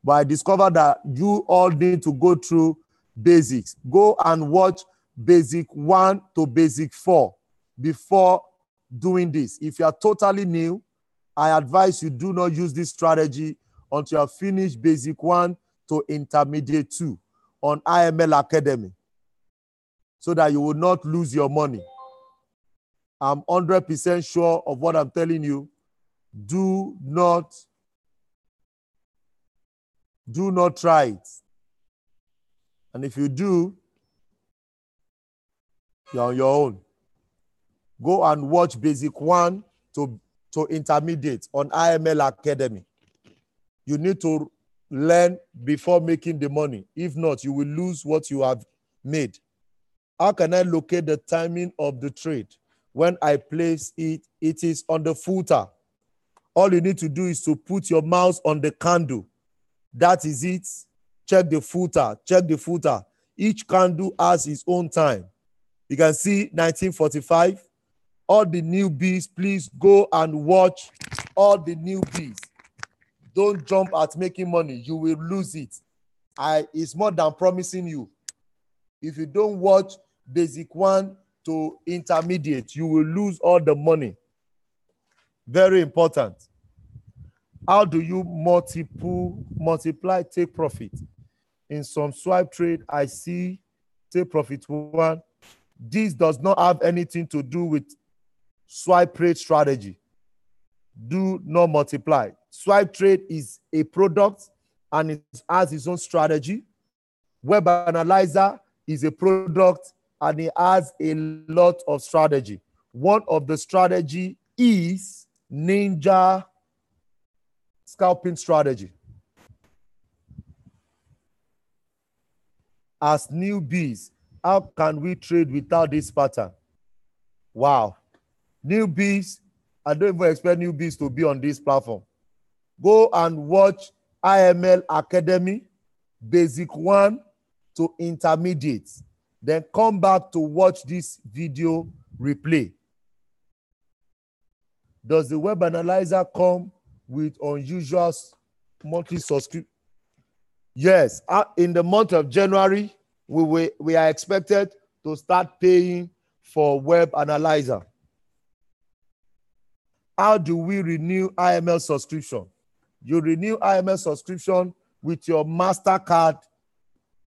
but I discovered that you all need to go through basics. Go and watch basic 1 to basic 4 before doing this. If you are totally new, I advise you do not use this strategy until you have finished basic 1 to intermediate 2 on IML Academy, so that you will not lose your money. I'm 100% sure of what I'm telling you. Do not try it. And if you do, you're on your own. Go and watch basic 1 to intermediate on IML Academy. You need to learn before making the money. If not, you will lose what you have made. How can I locate the timing of the trade? When I place it, it is on the footer. All you need to do is to put your mouse on the candle. That is it. Check the footer. Check the footer. Each candle has its own time. You can see 1945. All the newbies, please go and watch all the newbies. Don't jump at making money. You will lose it. It's more than promising you. If you don't watch basic 1 to intermediate, you will lose all the money. Very important. How do you multiply take profit? In some swipe trade, I see take profit 1. This does not have anything to do with swipe trade strategy. Do not multiply. Swipe trade is a product and it has its own strategy. Web analyzer is a product and it has a lot of strategy. One of the strategy is ninja scalping strategy. as newbies, how can we trade without this pattern? Wow. Newbies, I don't even expect newbies to be on this platform. Go and watch IML Academy, Basic 1 to Intermediate. Then come back to watch this video replay. Does the web analyzer come with unusual monthly subscription? Yes, in the month of January, we are expected to start paying for web analyzer. How do we renew IML subscription? You renew IML subscription with your MasterCard,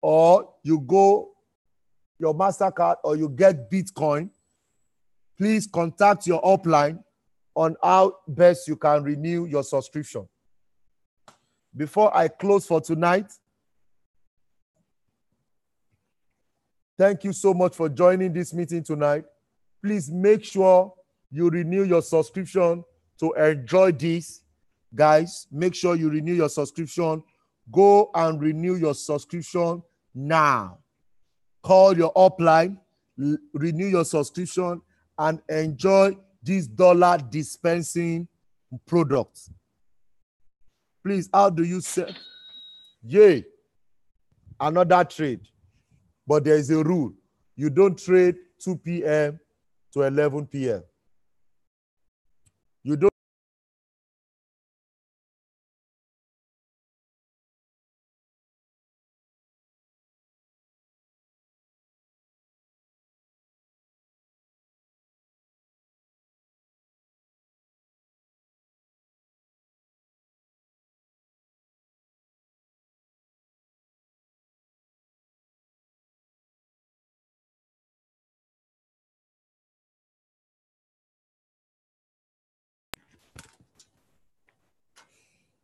or you go your MasterCard, or you get Bitcoin. Please contact your upline on how best you can renew your subscription. Before I close for tonight, thank you so much for joining this meeting tonight. Please make sure you renew your subscription to enjoy this. Guys, make sure you renew your subscription. Go and renew your subscription now. Call your upline, renew your subscription, and enjoy this dollar dispensing product. Please, how do you say? Yay, another trade. But there is a rule. You don't trade 2 p.m. to 11 p.m. You don't.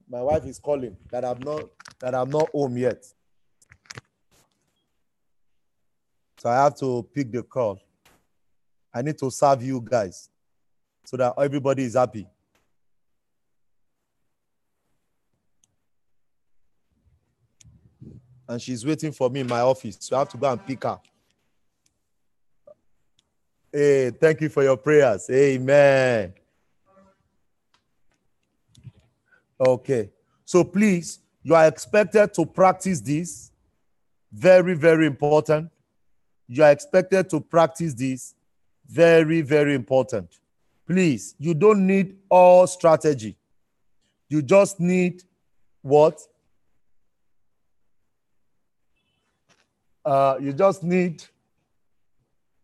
My wife is calling that I'm not home yet. So I have to pick the call. I need to serve you guys so that everybody is happy. And she's waiting for me in my office. So I have to go and pick her. Hey, thank you for your prayers. Amen. Okay. So please, you are expected to practice this. Very, very important. You are expected to practice this. Very, very important. Please, you don't need all strategy. You just need what? You just need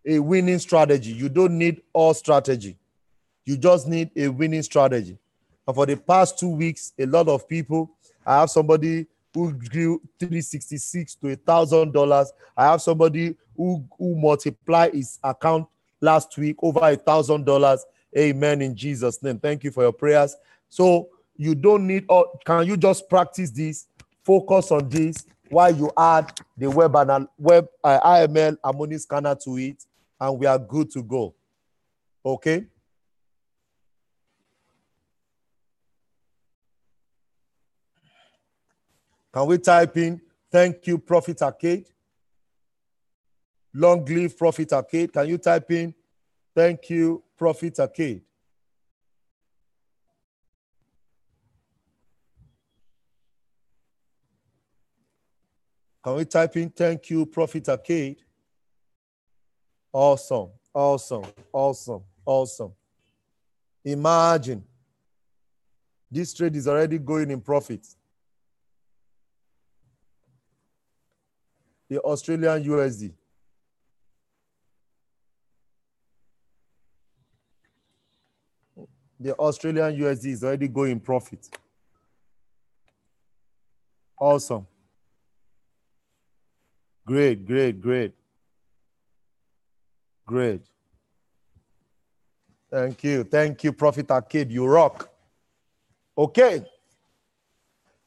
a winning strategy. You don't need all strategy. You just need a winning strategy. And for the past 2 weeks, a lot of people, I have somebody who grew $366 to $1,000. I have somebody who multiplied his account last week over $1,000. Amen in Jesus' name. Thank you for your prayers. So you don't need all. Can you just practice this? Focus on this while you add the web IML Harmony scanner to it, and we are good to go. Okay. Can we type in thank you, Profit Arcade? Long live Profit Arcade. Can you type in thank you, Profit Arcade? Can we type in thank you, Profit Arcade? Awesome, awesome, awesome, awesome. Imagine this trade is already going in profit. The Australian USD. The Australian USD is already going in profit. Awesome. Great, great, great. Great. Thank you. Thank you, Profit Arcade. You rock. Okay.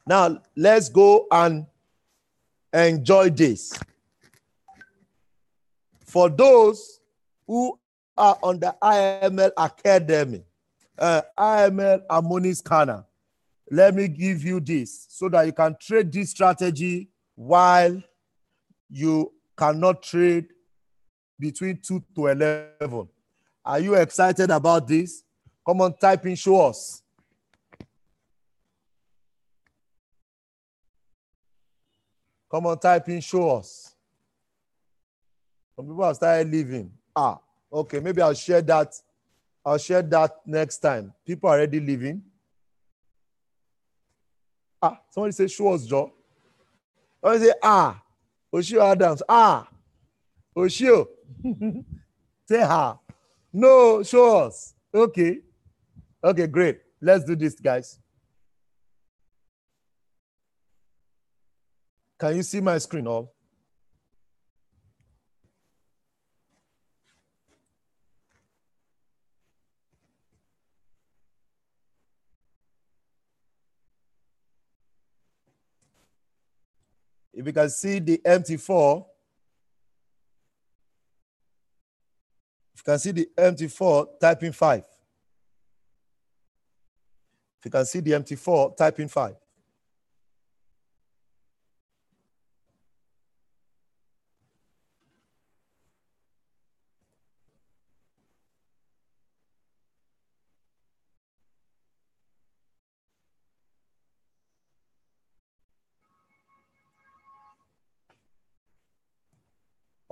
Now, let's go and enjoy this. For those who are on the IML Academy, IML Harmony Scanner, let me give you this so that you can trade this strategy while you cannot trade between 2 to 11. Are you excited about this? Come on, type in, show us. Come on, type in, show us. Some people have started leaving. Okay, maybe I'll share that. I'll share that next time. People are already leaving. Somebody say, show us, Joe. Somebody say, Oshio Adams. Oshio. Say, no, show us. Okay. Okay, great. Let's do this, guys. Can you see my screen all? If you can see the empty 4, if you can see the empty 4, type in 5. If you can see the empty 4, type in 5.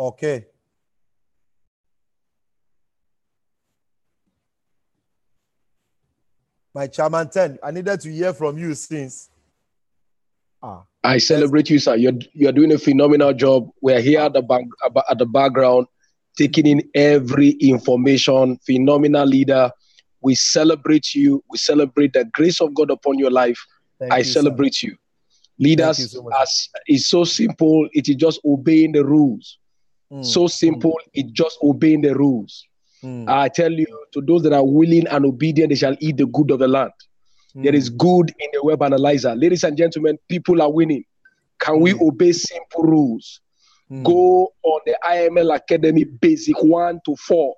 Okay. My chairman 10, I needed to hear from you since. I celebrate you, sir. You're doing a phenomenal job. We're here at the background, taking in every information. Phenomenal leader. We celebrate you. We celebrate the grace of God upon your life. I celebrate you. Leaders, as it's so simple. It is just obeying the rules. So simple. It's just obeying the rules. I tell you, to those that are willing and obedient, they shall eat the good of the land. There is good in the web analyzer. Ladies and gentlemen, people are winning. Can we obey simple rules? Go on the IML Academy basic 1 to 4.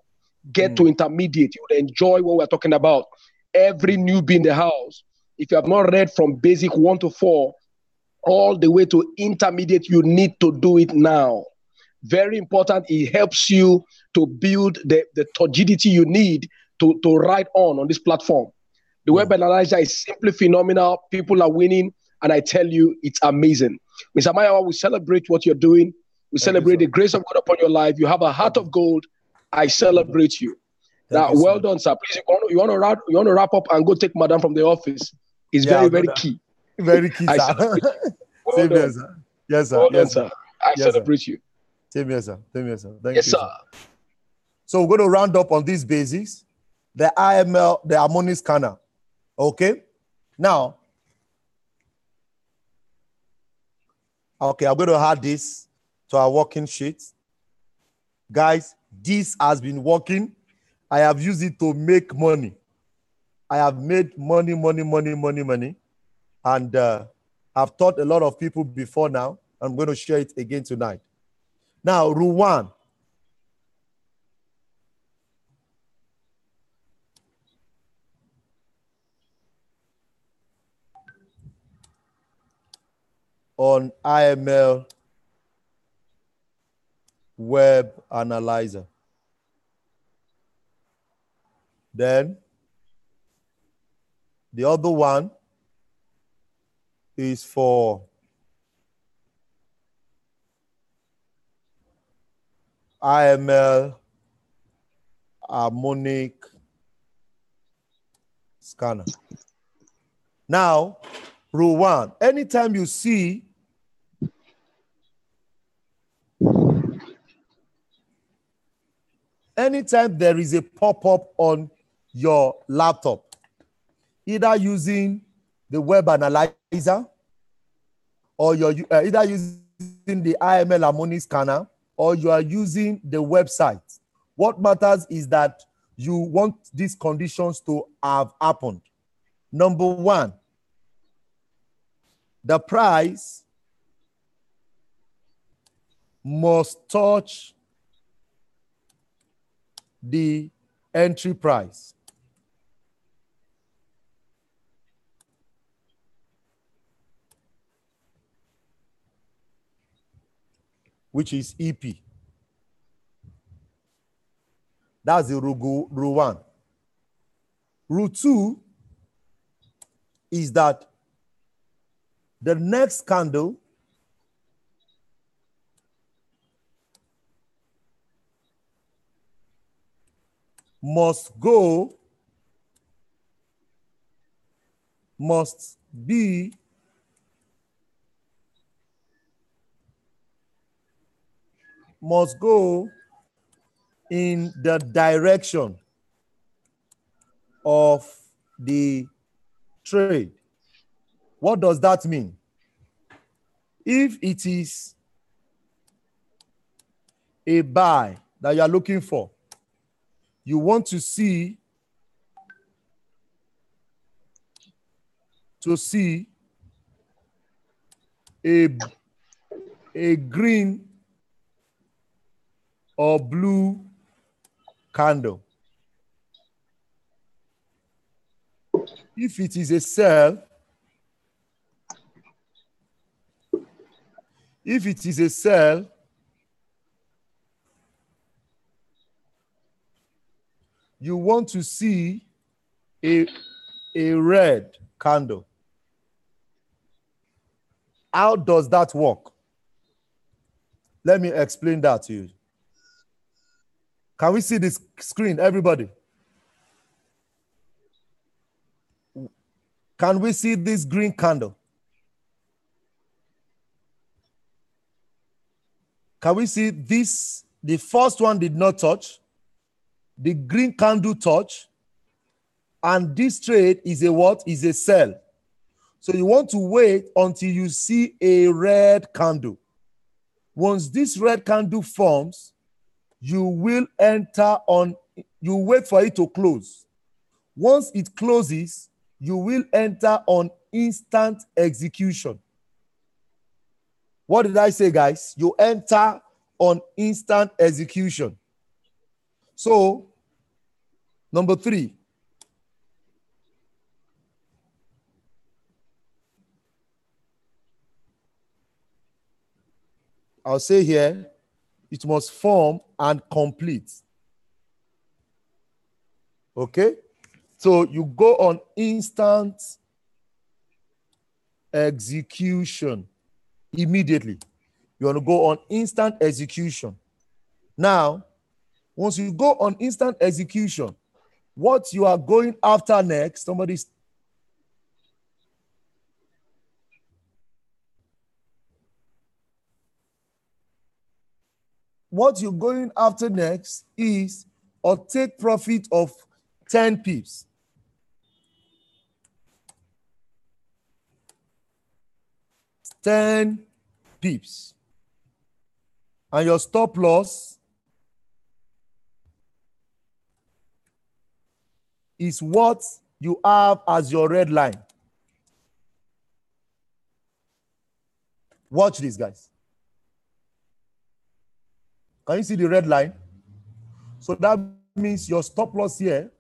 Get to intermediate. You will enjoy what we're talking about. Every newbie in the house, if you have not read from basic 1 to 4, all the way to intermediate, you need to do it now. Very important. It helps you to build the turgidity you need to ride on this platform. The web analyzer is simply phenomenal. People are winning, and I tell you, it's amazing. Mr. Mayawa, we celebrate what you're doing. We celebrate the grace of God upon your life. You have a heart of gold. I celebrate you. Now, well done, sir. Please, you want to wrap up and go take Madam from the office. It's very, very key. Very key, sir. Well Same here, done. sir. Yes, sir. Well Yes, done, sir. sir. I celebrate you. Same here, sir. Same here, sir. Thank Yes, you, sir. So we're going to round up on these basics. The IML, the harmonic scanner. Okay? Now, okay, I'm going to add this to our working sheet. Guys, this has been working. I have used it to make money. I have made money. And I've taught a lot of people before now. I'm going to share it again tonight. Now, rule 1. On IML Web Analyzer. Then the other one is for IML harmonic scanner. Now, rule 1, anytime you see anytime there is a pop-up on your laptop, either using the web analyzer or you're either using the IML harmonic scanner or you are using the website, what matters is that you want these conditions to have happened. Number 1, the price must touch the entry price. which is EP. That's the rule 1. Rule 2 is that the next candle must be in the direction of the trade. What does that mean? If it is a buy that you are looking for, you want to see a green or blue candle. If it is a sell, you want to see a red candle. How does that work? Let me explain that to you. Can we see this screen, everybody? Can we see this green candle? Can we see this? The first one did not touch. The green candle touch. And this trade is a what? Is a sell. So you want to wait until you see a red candle. Once this red candle forms, you will enter on, you wait for it to close. Once it closes, you will enter on instant execution. What did I say, guys? You enter on instant execution. So, number 3. I'll say here, it must form and complete. Okay? So you go on instant execution immediately. You want to go on instant execution. Now, once you go on instant execution, what you are going after next, what you're going after next is or take profit of 10 pips. $10 pips. And your stop loss is what you have as your red line. Watch this, guys. Can you see the red line? So that means your stop loss here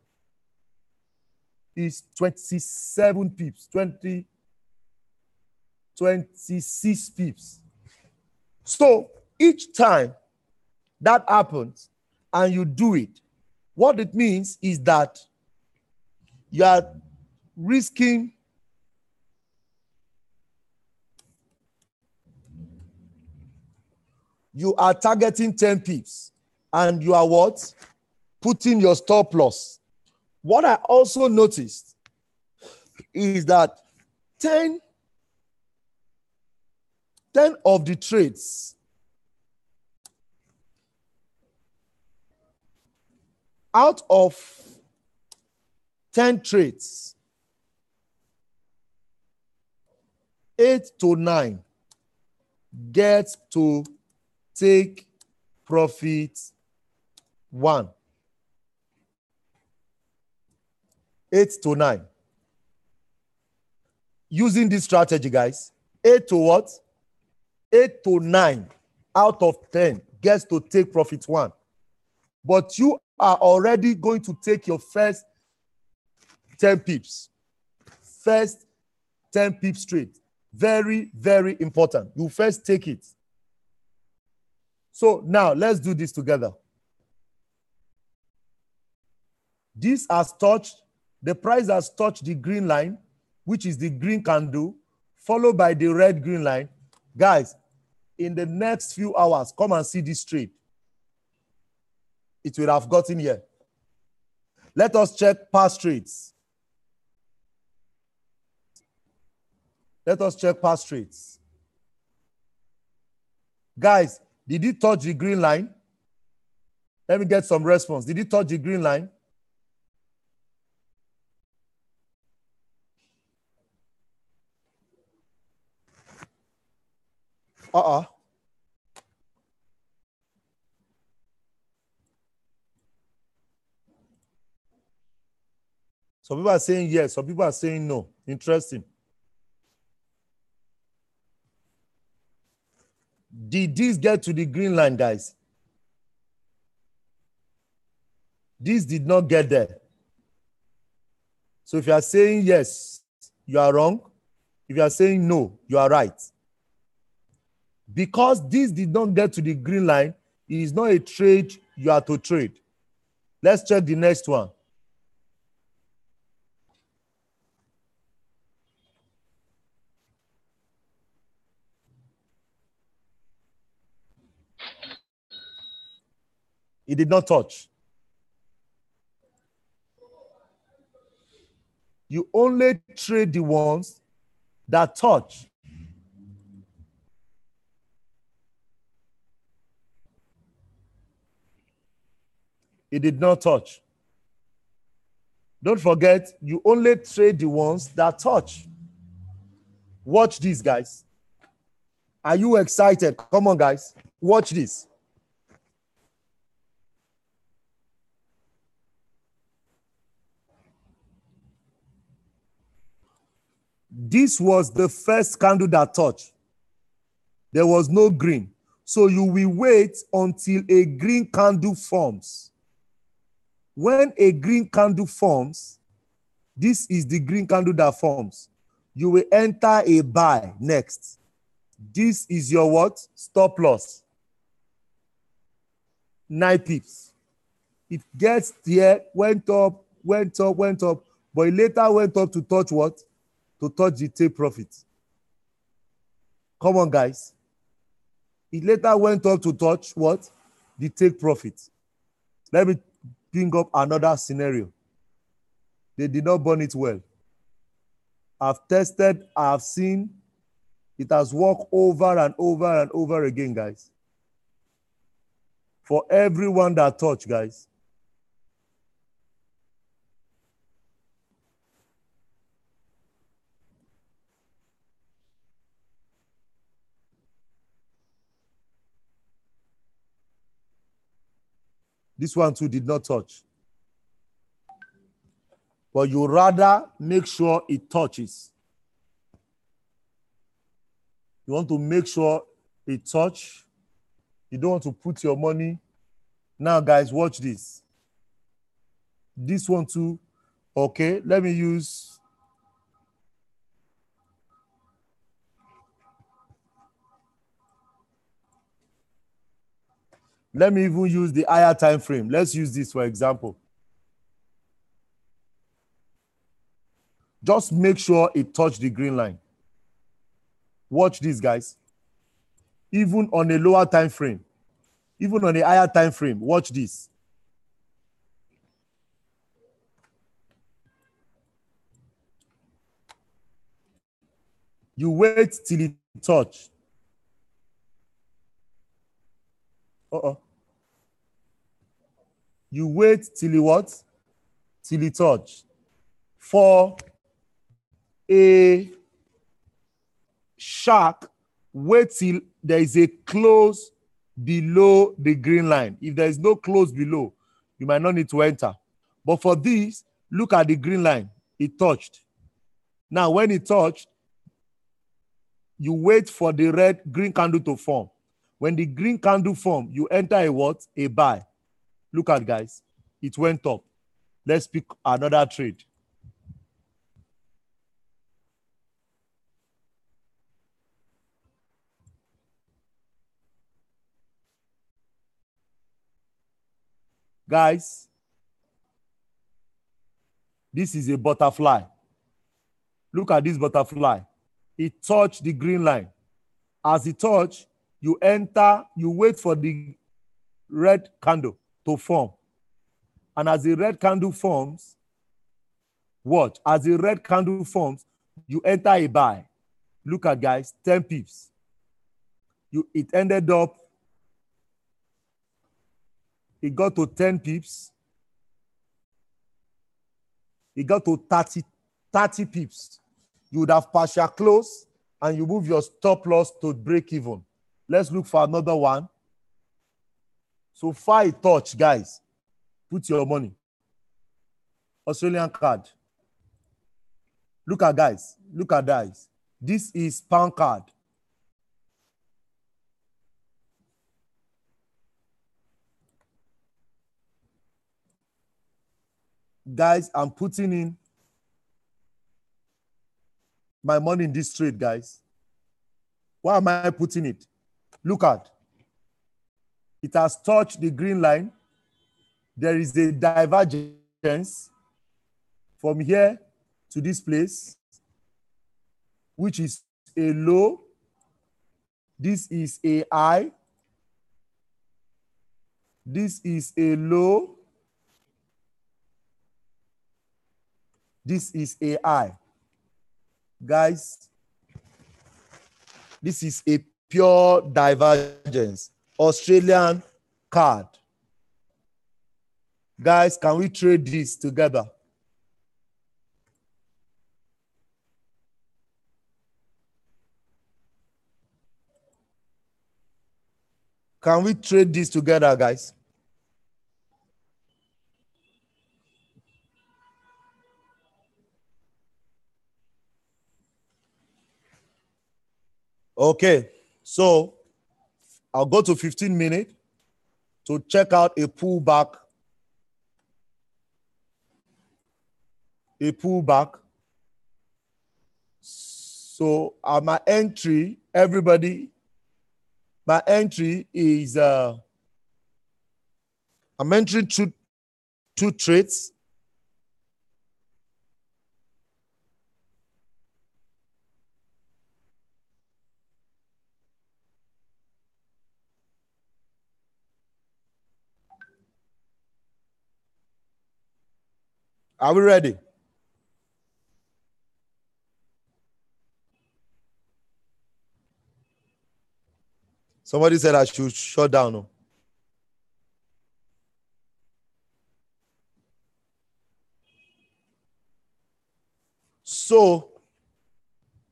is 27 pips, 26 pips. So each time that happens and you do it, what it means is that you are risking you are targeting 10 pips and you are what? Putting your stop loss. What I also noticed is that 10 of the trades out of 10 trades, 8 to 9 get to take profit 1. 8 to 9. Using this strategy, guys, 8 to what? 8 to 9 out of 10 gets to take profit 1. But you are already going to take your first 10 pips. First 10 pips straight. Very, very important. You first take it. So now let's do this together. This has touched, the price has touched the green line, which is the green candle, followed by the red green line. Guys, in the next few hours, come and see this trade. It will have gotten here. Let us check past trades. Let us check past trades. Guys, did it touch the green line? Let me get some response. Did it touch the green line? Some people are saying yes, some people are saying no. Interesting. Did this get to the green line, guys? This did not get there. So if you are saying yes, you are wrong. If you are saying no, you are right. Because this did not get to the green line, it is not a trade you are to trade. Let's check the next one. It did not touch. You only trade the ones that touch. It did not touch. Don't forget, you only trade the ones that touch. Watch this, guys. Are you excited? Come on, guys. Watch this. This was the first candle that touched. There was no green. So you will wait until a green candle forms. When a green candle forms, this is the green candle that forms. You will enter a buy next. This is your what? Stop loss. 9 pips. It gets there, went up, but it later went up to touch what? To touch the take profit. Come on, guys. It later went up to touch what? The take profit. Let me bring up another scenario. They did not burn it well. I've tested, I've seen, it has worked over and over and over again, guys. For everyone that touched, guys. This one too did not touch. But you rather make sure it touches. You want to make sure it touches. You don't want to put your money. Now, guys, watch this. This one too. Okay, let me use. Let me even use the higher time frame. Let's use this for example. Just make sure it touched the green line. Watch this, guys. Even on a lower time frame, even on a higher time frame, watch this. You wait till it touch. You wait till it what? Till it touch. For a shark, wait till there is a close below the green line. If there is no close below, you might not need to enter. But for this, look at the green line. It touched. Now, when it touched, you wait for the green candle to form. When the green candle form, you enter a what? A buy. Look at, guys. It went up. Let's pick another trade. Guys, this is a butterfly. Look at this butterfly. It touched the green line. As it touched, you enter, you wait for the red candle to form. And as the red candle forms, watch. As the red candle forms, you enter a buy. Look at, guys, 10 pips. It ended up, it got to 10 pips. It got to 30 pips. You would have partial close and you move your stop loss to break even. Let's look for another one. So far it touch, guys. Put your money. Australian card. Look at, guys. Look at, guys. This is pound card. Guys, I'm putting in my money in this trade, guys. Why am I putting it? Look at. It has touched the green line. There is a divergence from here to this place, which is a low. This is a high. This is a low. This is a high. Guys, this is a pure divergence. Australian card. Guys, can we trade this together? Can we trade this together, guys? Okay, so I'll go to 15 minutes to check out a pullback. A pullback. So my entry, everybody, my entry is, I'm entering two trades. Are we ready? Somebody said I should shut down. No? So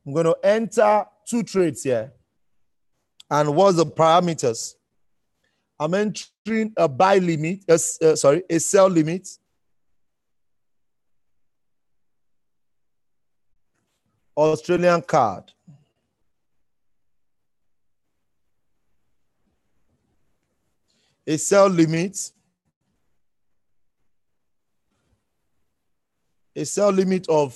I'm going to enter two trades here. And what's the parameters? I'm entering a buy limit, a sell limit. Australian card. A sell limit. A sell limit of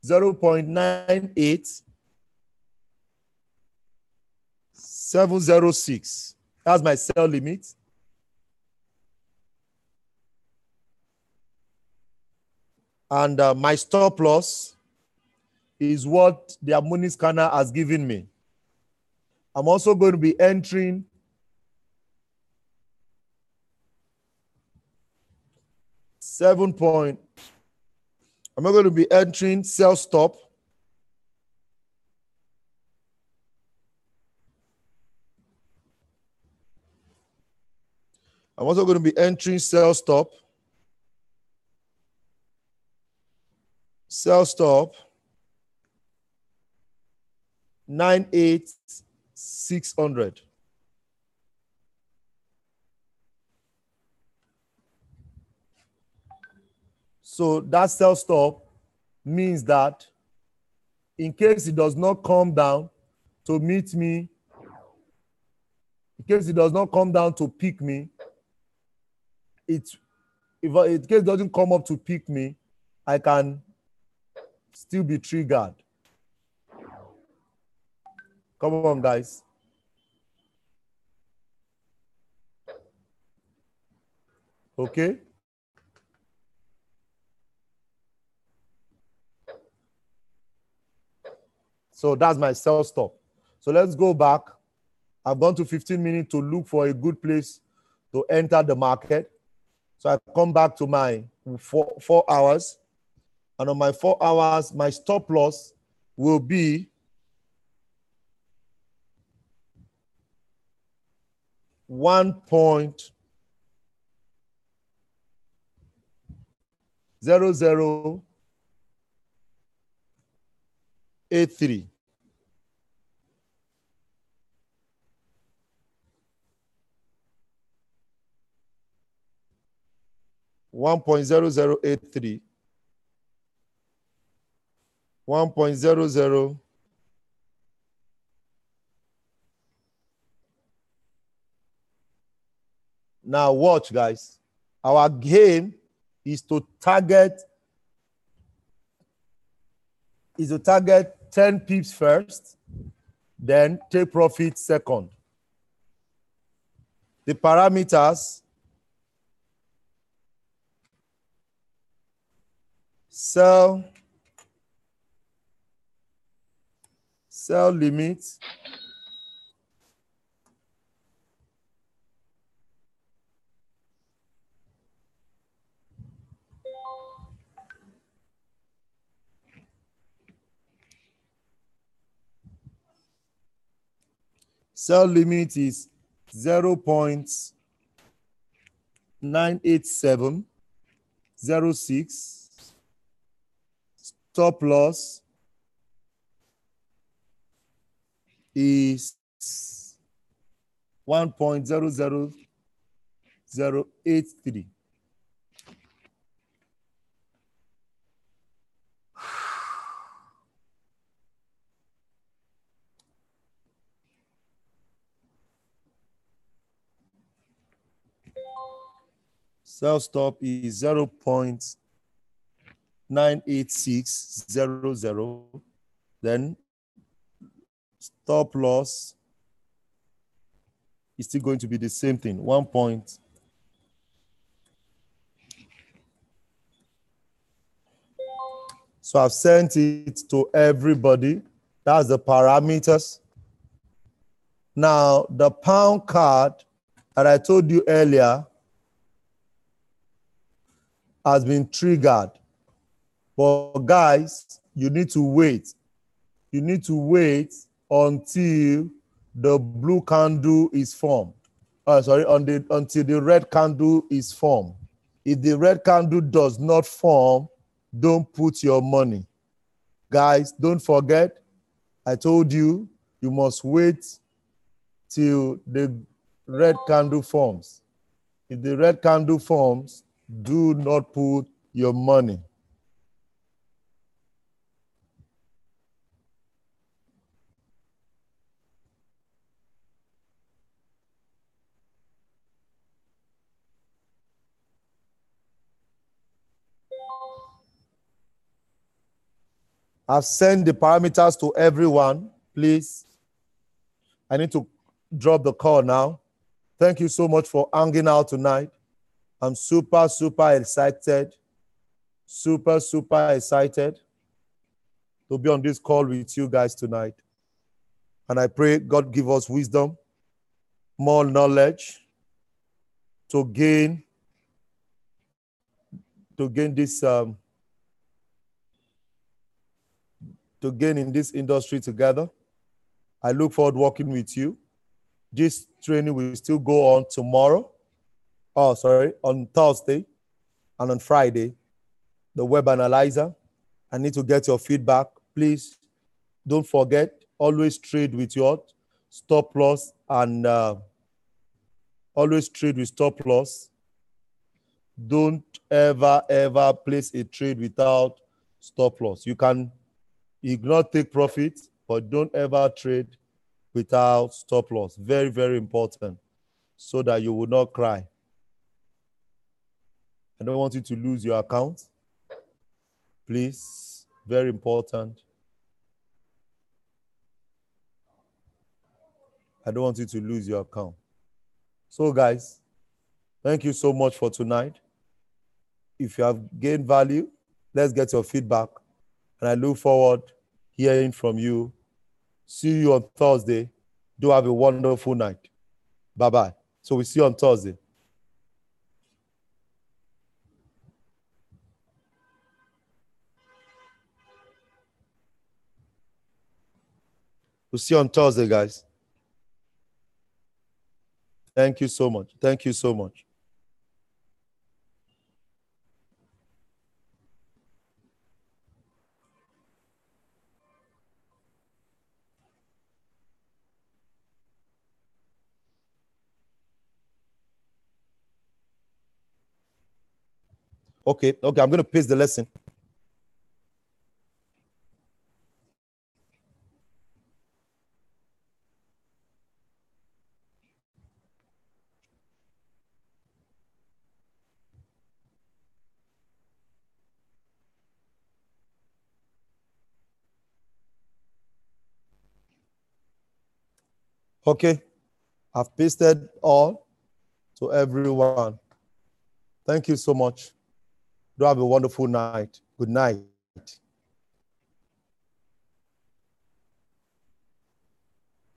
0.98706. That's my sell limit. And my stop loss is what the money scanner has given me. I'm also going to be entering I'm going to be entering sell stop. I'm also going to be entering sell stop. Sell stop 98,600. So that sell stop means that in case it does not come down to meet me, in case it does not come down to pick me, if in case it doesn't come up to pick me, I can still be triggered. Come on, guys. Okay? So that's my sell stop. So let's go back. I've gone to 15 minutes to look for a good place to enter the market. So I come back to my 4 hours. And on my 4 hours, my stop loss will be 1.0083. 1.0083. 1.00. Now watch, guys. Our game is to target 10 pips first, then take profit second. The parameters: sell limit, is 0.98706. Stop loss is 1.00083. Sell stop is 0.98600. Then stop loss is still going to be the same thing, 1 point. So I've sent it to everybody. That's the parameters. Now, the pound card that I told you earlier has been triggered. But guys, you need to wait. You need to wait until the blue candle is formed. Until the red candle is formed. If the red candle does not form, don't put your money. Guys, don't forget, I told you, you must wait till the red candle forms. If the red candle forms, do not put your money. I've sent the parameters to everyone. Please, I need to drop the call now. Thank you so much for hanging out tonight. I'm super, super excited. Super, super excited to be on this call with you guys tonight. And I pray God give us wisdom, more knowledge to gain this to gain in this industry together. I look forward to working with you. This training will still go on tomorrow. On Thursday and on Friday. The web analyzer. I need to get your feedback. Please don't forget, always trade with your stop loss and always trade with stop loss. Don't ever place a trade without stop loss. You can ignore take profit, but don't ever trade without stop loss. Very, very important so that you will not cry. I don't want you to lose your account. Please, very important. I don't want you to lose your account. So guys, Thank you so much for tonight. If you have gained value, let's get your feedback. And I look forward hearing from you. See you on Thursday. Do have a wonderful night. Bye-bye. So we see you on Thursday. We'll see you on Thursday, guys. Thank you so much. Thank you so much. Okay, I'm going to paste the lesson. Okay, I've pasted all to everyone. Thank you so much. Do have a wonderful night. Good night.